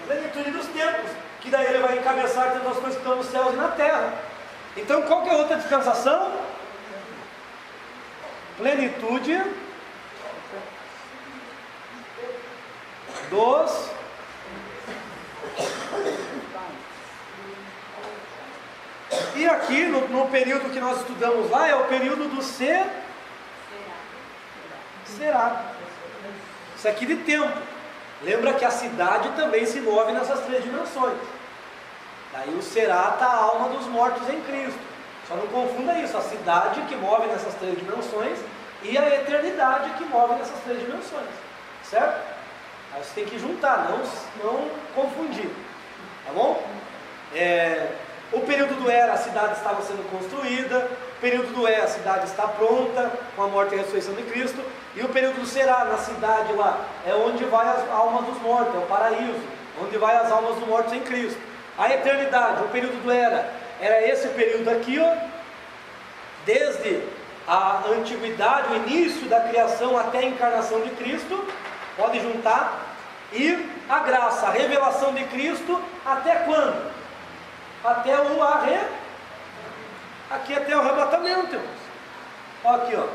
plenitude dos tempos, que daí ele vai encabeçar todas as coisas que estão nos céus e na terra. Então qual que é a outra dispensação? Plenitude dos e aqui no período que nós estudamos lá é o período do será. Isso aqui de tempo. Lembra que a cidade também se move nessas 3 dimensões. Daí o será está a alma dos mortos em Cristo. Só não confunda isso, a cidade que move nessas 3 dimensões e a eternidade que move nessas 3 dimensões. Certo? Aí você tem que juntar, não confundir. Tá bom? O período do era, a cidade estava sendo construída. O período do a cidade está pronta, com a morte e a ressurreição de Cristo. E o período do será, na cidade lá, é onde vai as almas dos mortos, é o paraíso, onde vai as almas dos mortos em Cristo. A eternidade, o período do era esse período aqui, ó, desde a antiguidade, o início da criação até a encarnação de Cristo, pode juntar. E a graça, a revelação de Cristo, até quando? Até até o arrebatamento, irmãos. Ó, aqui, ó,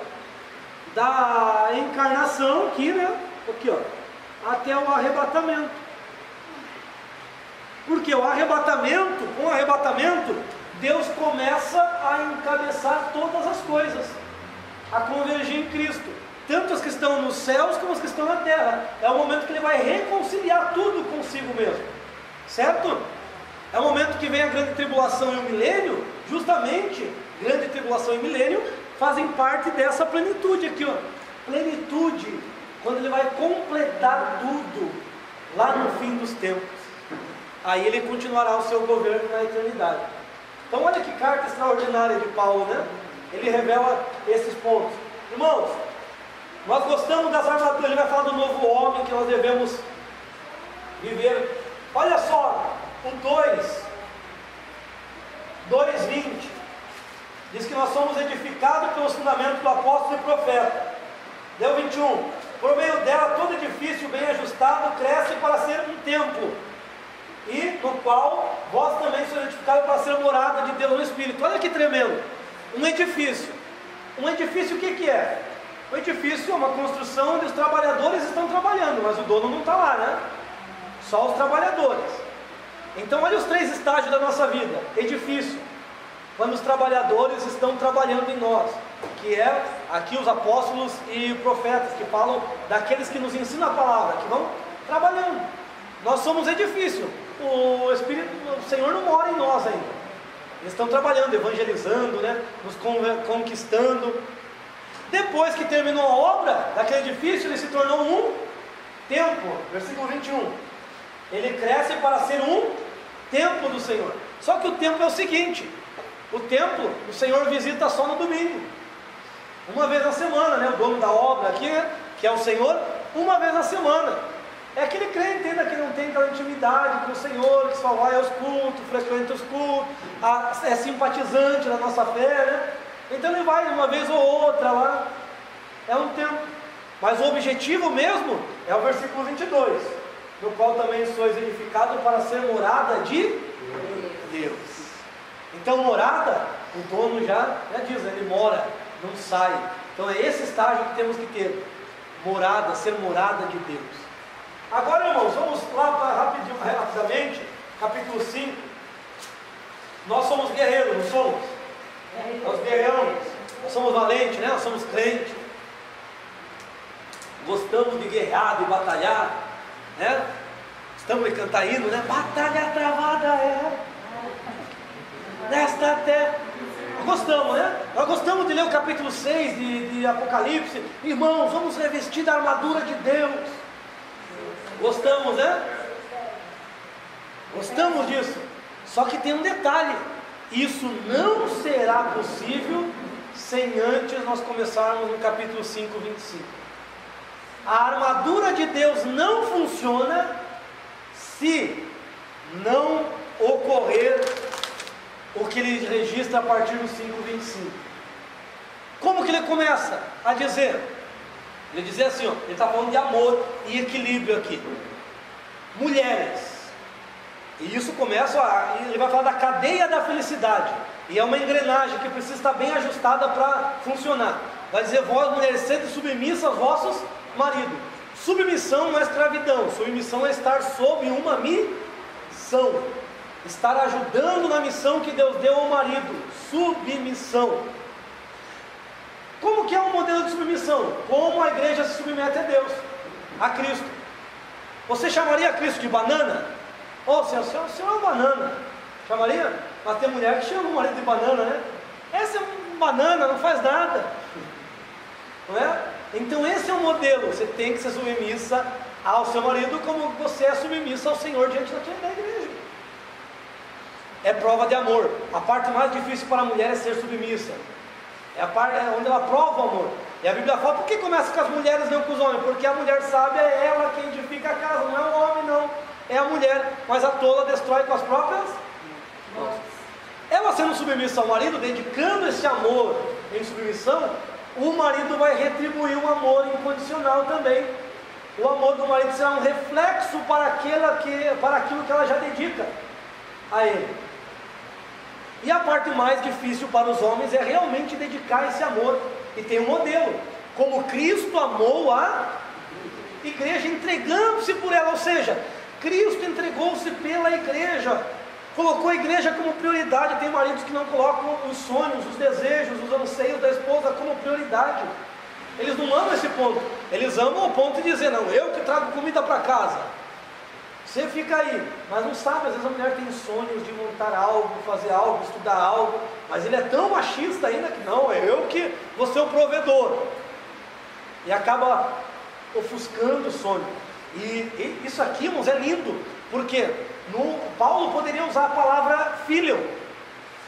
da encarnação aqui, né? Aqui, ó, até o arrebatamento. Porque com o arrebatamento, Deus começa a encabeçar todas as coisas, a convergir em Cristo, tanto as que estão nos céus como as que estão na terra. É o momento que Ele vai reconciliar tudo consigo mesmo, certo? É o momento que vem a grande tribulação e o milênio. Justamente, grande tribulação e milênio fazem parte dessa plenitude aqui, ó. Plenitude, quando Ele vai completar tudo lá no fim dos tempos. Aí Ele continuará o seu governo na eternidade. Então olha que carta extraordinária de Paulo, né? Ele revela esses pontos. Irmãos, nós gostamos das armaduras. Ele vai falar do novo homem que nós devemos viver. Olha só, o 2:20 diz que nós somos edificados pelos fundamentos do apóstolo e profeta. Deu 21. Por meio dela todo edifício bem ajustado cresce para ser um templo. e no qual vós também sois edificados para ser morada de Deus no Espírito. Olha que tremendo, um edifício. Um edifício o que é? O edifício é uma construção onde os trabalhadores estão trabalhando, mas o dono não está lá, né? Só os trabalhadores. Então olha os 3 estágios da nossa vida. Edifício, quando os trabalhadores estão trabalhando em nós, que é aqui os apóstolos e profetas que falam daqueles que nos ensinam a palavra, que vão trabalhando. Nós somos edifício. O Senhor não mora em nós ainda. Eles estão trabalhando, evangelizando, né? Nos conquistando. Depois que terminou a obra daquele edifício, ele se tornou um templo. Versículo 21. Ele cresce para ser um templo do Senhor. Só que o templo é o seguinte: o templo, o Senhor visita só no domingo, uma vez na semana, né? O dono da obra aqui, que é o Senhor, uma vez na semana. É aquele crente ainda que não tem aquela intimidade com o Senhor, que só vai aos cultos, frequenta os cultos, é simpatizante da nossa fé, né? Então ele vai uma vez ou outra lá, é um tempo. Mas o objetivo mesmo é o versículo 22, no qual também sois edificados para ser morada de Deus. Então morada, o dono já diz, ele mora, não sai. Então é esse estágio que temos que ter, morada, ser morada de Deus. Agora, irmãos, vamos lá rapidamente, capítulo 5. Nós somos guerreiros, não somos? Nós guerreamos, nós somos valentes, né? Nós somos crentes. Gostamos de guerrear, de batalhar, né? Estamos de cantar hino, né? Batalha travada é nesta terra. Gostamos, né? Nós gostamos de ler o capítulo 6 de Apocalipse. Irmãos, vamos revestir da armadura de Deus. Gostamos, né? Gostamos disso. Só que tem um detalhe: isso não será possível sem antes nós começarmos no capítulo 5, 25. A armadura de Deus não funciona se não ocorrer o que ele registra a partir do 5, 25. Como que ele começa a dizer? Ele diz assim, ó, ele está falando de amor e equilíbrio aqui. Mulheres. E isso começa, ele vai falar da cadeia da felicidade. E é uma engrenagem que precisa estar bem ajustada para funcionar. Vai dizer, vós mulheres, sede submissas aos vossos maridos. Submissão não é escravidão. Submissão é estar sob uma missão. Estar ajudando na missão que Deus deu ao marido. Submissão. Como que é um modelo de submissão? Como a igreja se submete a Deus, a Cristo. Você chamaria Cristo de banana? Ô, Senhor, o Senhor é uma banana. Chamaria? Mas tem mulher que chama o marido de banana, né? Essa é uma banana, não faz nada. Não é? Então esse é o modelo. Você tem que ser submissa ao seu marido como você é submissa ao Senhor diante da igreja. É prova de amor. A parte mais difícil para a mulher é ser submissa. É a parte onde ela prova o amor. E a Bíblia fala, por que começa com as mulheres e não com os homens? Porque a mulher sábia é ela quem edifica a casa, não é o homem não, é a mulher. Mas a tola destrói com as próprias mãos. Ela sendo submissa ao marido, dedicando esse amor em submissão, o marido vai retribuir um amor incondicional também. O amor do marido será um reflexo para aquilo que ela já dedica a ele. E a parte mais difícil para os homens é realmente dedicar esse amor. E tem um modelo, como Cristo amou a igreja, entregando-se por ela. Ou seja, Cristo entregou-se pela igreja, colocou a igreja como prioridade. Tem maridos que não colocam os sonhos, os desejos, os anseios da esposa como prioridade. Eles não amam esse ponto. Eles amam ao ponto de dizer, não, eu que trago comida para casa, você fica aí, mas não sabe, às vezes a mulher tem sonhos de montar algo, fazer algo, estudar algo, mas ele é tão machista ainda que não, é eu que vou ser o provedor, e acaba ofuscando o sonho. E isso aqui, irmãos, é lindo, porque Paulo poderia usar a palavra filho,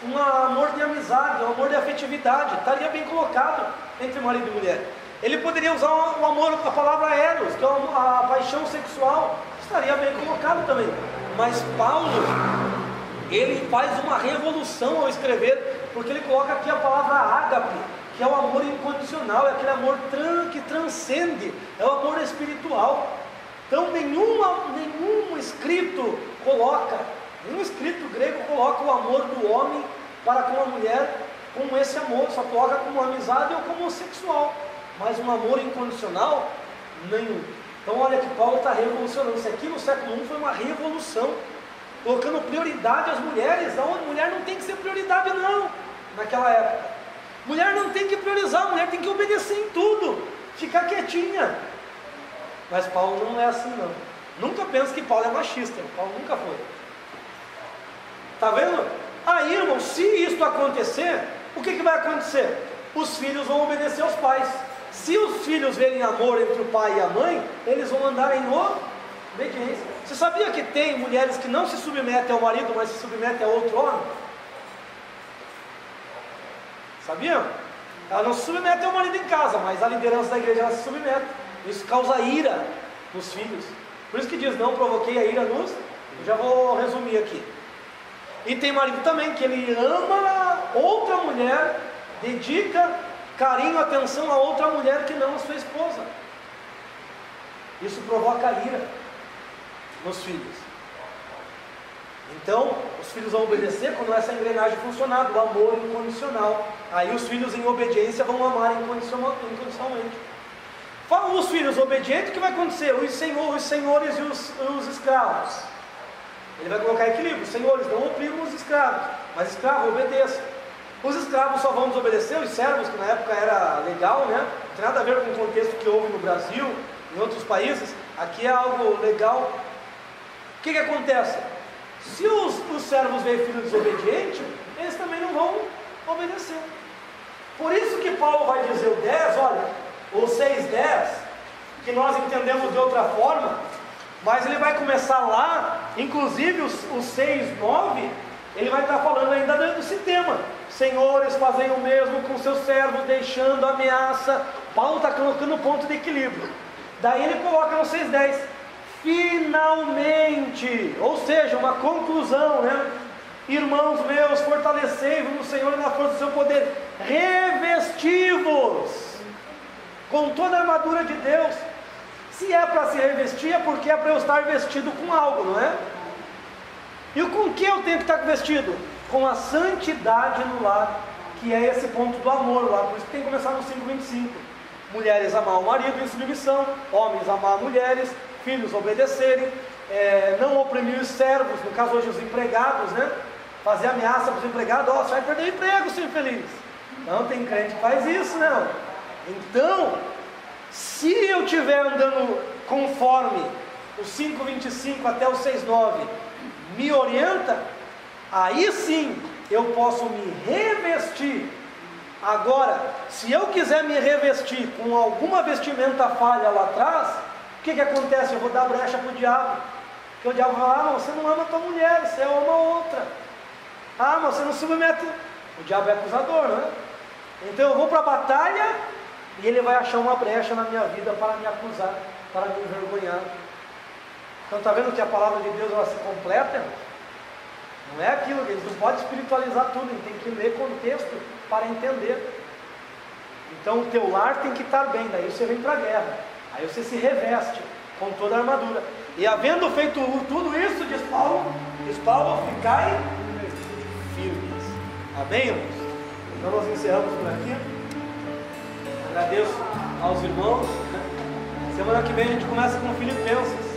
um amor de amizade, um amor de afetividade, estaria bem colocado entre marido e mulher. Ele poderia usar o amor, a palavra eros, que é a paixão sexual, estaria bem colocado também. Mas Paulo, ele faz uma revolução ao escrever, porque ele coloca aqui a palavra ágape, que é o amor incondicional, é aquele amor que transcende, é o amor espiritual. Então nenhum escrito coloca, nenhum escrito grego coloca o amor do homem para com a mulher como esse amor, só coloca como amizade ou como sexual, mas um amor incondicional, nenhum. Então olha que Paulo está revolucionando. Isso aqui no século I foi uma revolução, colocando prioridade às mulheres. A mulher não tem que ser prioridade não, naquela época. Mulher não tem que priorizar, a mulher tem que obedecer em tudo, ficar quietinha. Mas Paulo não é assim não. Nunca pense que Paulo é machista, Paulo nunca foi. Está vendo? Aí, irmão, se isso acontecer, o que vai acontecer? Os filhos vão obedecer aos pais. Se os filhos verem amor entre o pai e a mãe, eles vão andar em obediência. Você sabia que tem mulheres que não se submetem ao marido, mas se submetem a outro homem? Sabiam? Elas não se submetem ao marido em casa, mas a liderança da igreja ela se submete. Isso causa ira nos filhos. Por isso que diz, não provoquei a ira nos... Eu já vou resumir aqui. E tem marido também que ele ama outra mulher, dedica carinho, atenção a outra mulher que não a sua esposa. Isso provoca ira nos filhos. Então, os filhos vão obedecer quando essa engrenagem funcionar, do amor incondicional. Aí os filhos em obediência vão amar incondicionalmente. Falam os filhos obedientes, o que vai acontecer? Os senhores e os escravos. Ele vai colocar equilíbrio. Os senhores não oprimam os escravos, mas escravo obedeça. Os escravos só vão desobedecer, os servos, que na época era legal, né? Não tem nada a ver com o contexto que houve no Brasil, em outros países. Aqui é algo legal. O que acontece? Se os servos veem filho desobediente, eles também não vão obedecer. Por isso que Paulo vai dizer o 10, olha, o 6:10, que nós entendemos de outra forma, mas ele vai começar lá, inclusive o 6:9, ele vai estar falando ainda desse tema. Senhores, fazem o mesmo com seus servos, deixando ameaça. Paulo está colocando o ponto de equilíbrio. Daí ele coloca no 6:10, finalmente, ou seja, uma conclusão, né? Irmãos meus, fortalecei-vos no Senhor e na força do seu poder, revesti-vos com toda a armadura de Deus. Se é para se revestir, é porque é para eu estar vestido com algo, não é? E com que eu tenho que estar vestido? Com a santidade no lar, que é esse ponto do amor lá. Por isso que tem que começar no 5:25. Mulheres amar o marido em submissão, homens amar mulheres, filhos obedecerem, não oprimir os servos, no caso hoje os empregados, né? Fazer ameaça para os empregados, você vai perder o emprego, seu infeliz. Não, tem crente que faz isso, não. Então, se eu estiver andando conforme o 5:25 até o 6:9 me orienta, aí sim eu posso me revestir. Agora, se eu quiser me revestir com alguma vestimenta falha lá atrás, o que acontece? Eu vou dar brecha para o diabo. Porque o diabo vai falar, não, você não ama a tua mulher, você ama outra. Ah, mas você não submete. O diabo é acusador, não é? Então eu vou para a batalha e ele vai achar uma brecha na minha vida para me acusar, para me envergonhar. Então está vendo que a palavra de Deus ela se completa? Não é aquilo, eles não podem espiritualizar tudo, eles têm que ler contexto para entender. Então o teu lar tem que estar bem, daí você vem para a guerra, aí você se reveste com toda a armadura. E havendo feito tudo isso, diz Paulo, ficai firmes. Amém, irmãos? Então nós encerramos por aqui. Agradeço aos irmãos. Semana que vem a gente começa com Filipenses.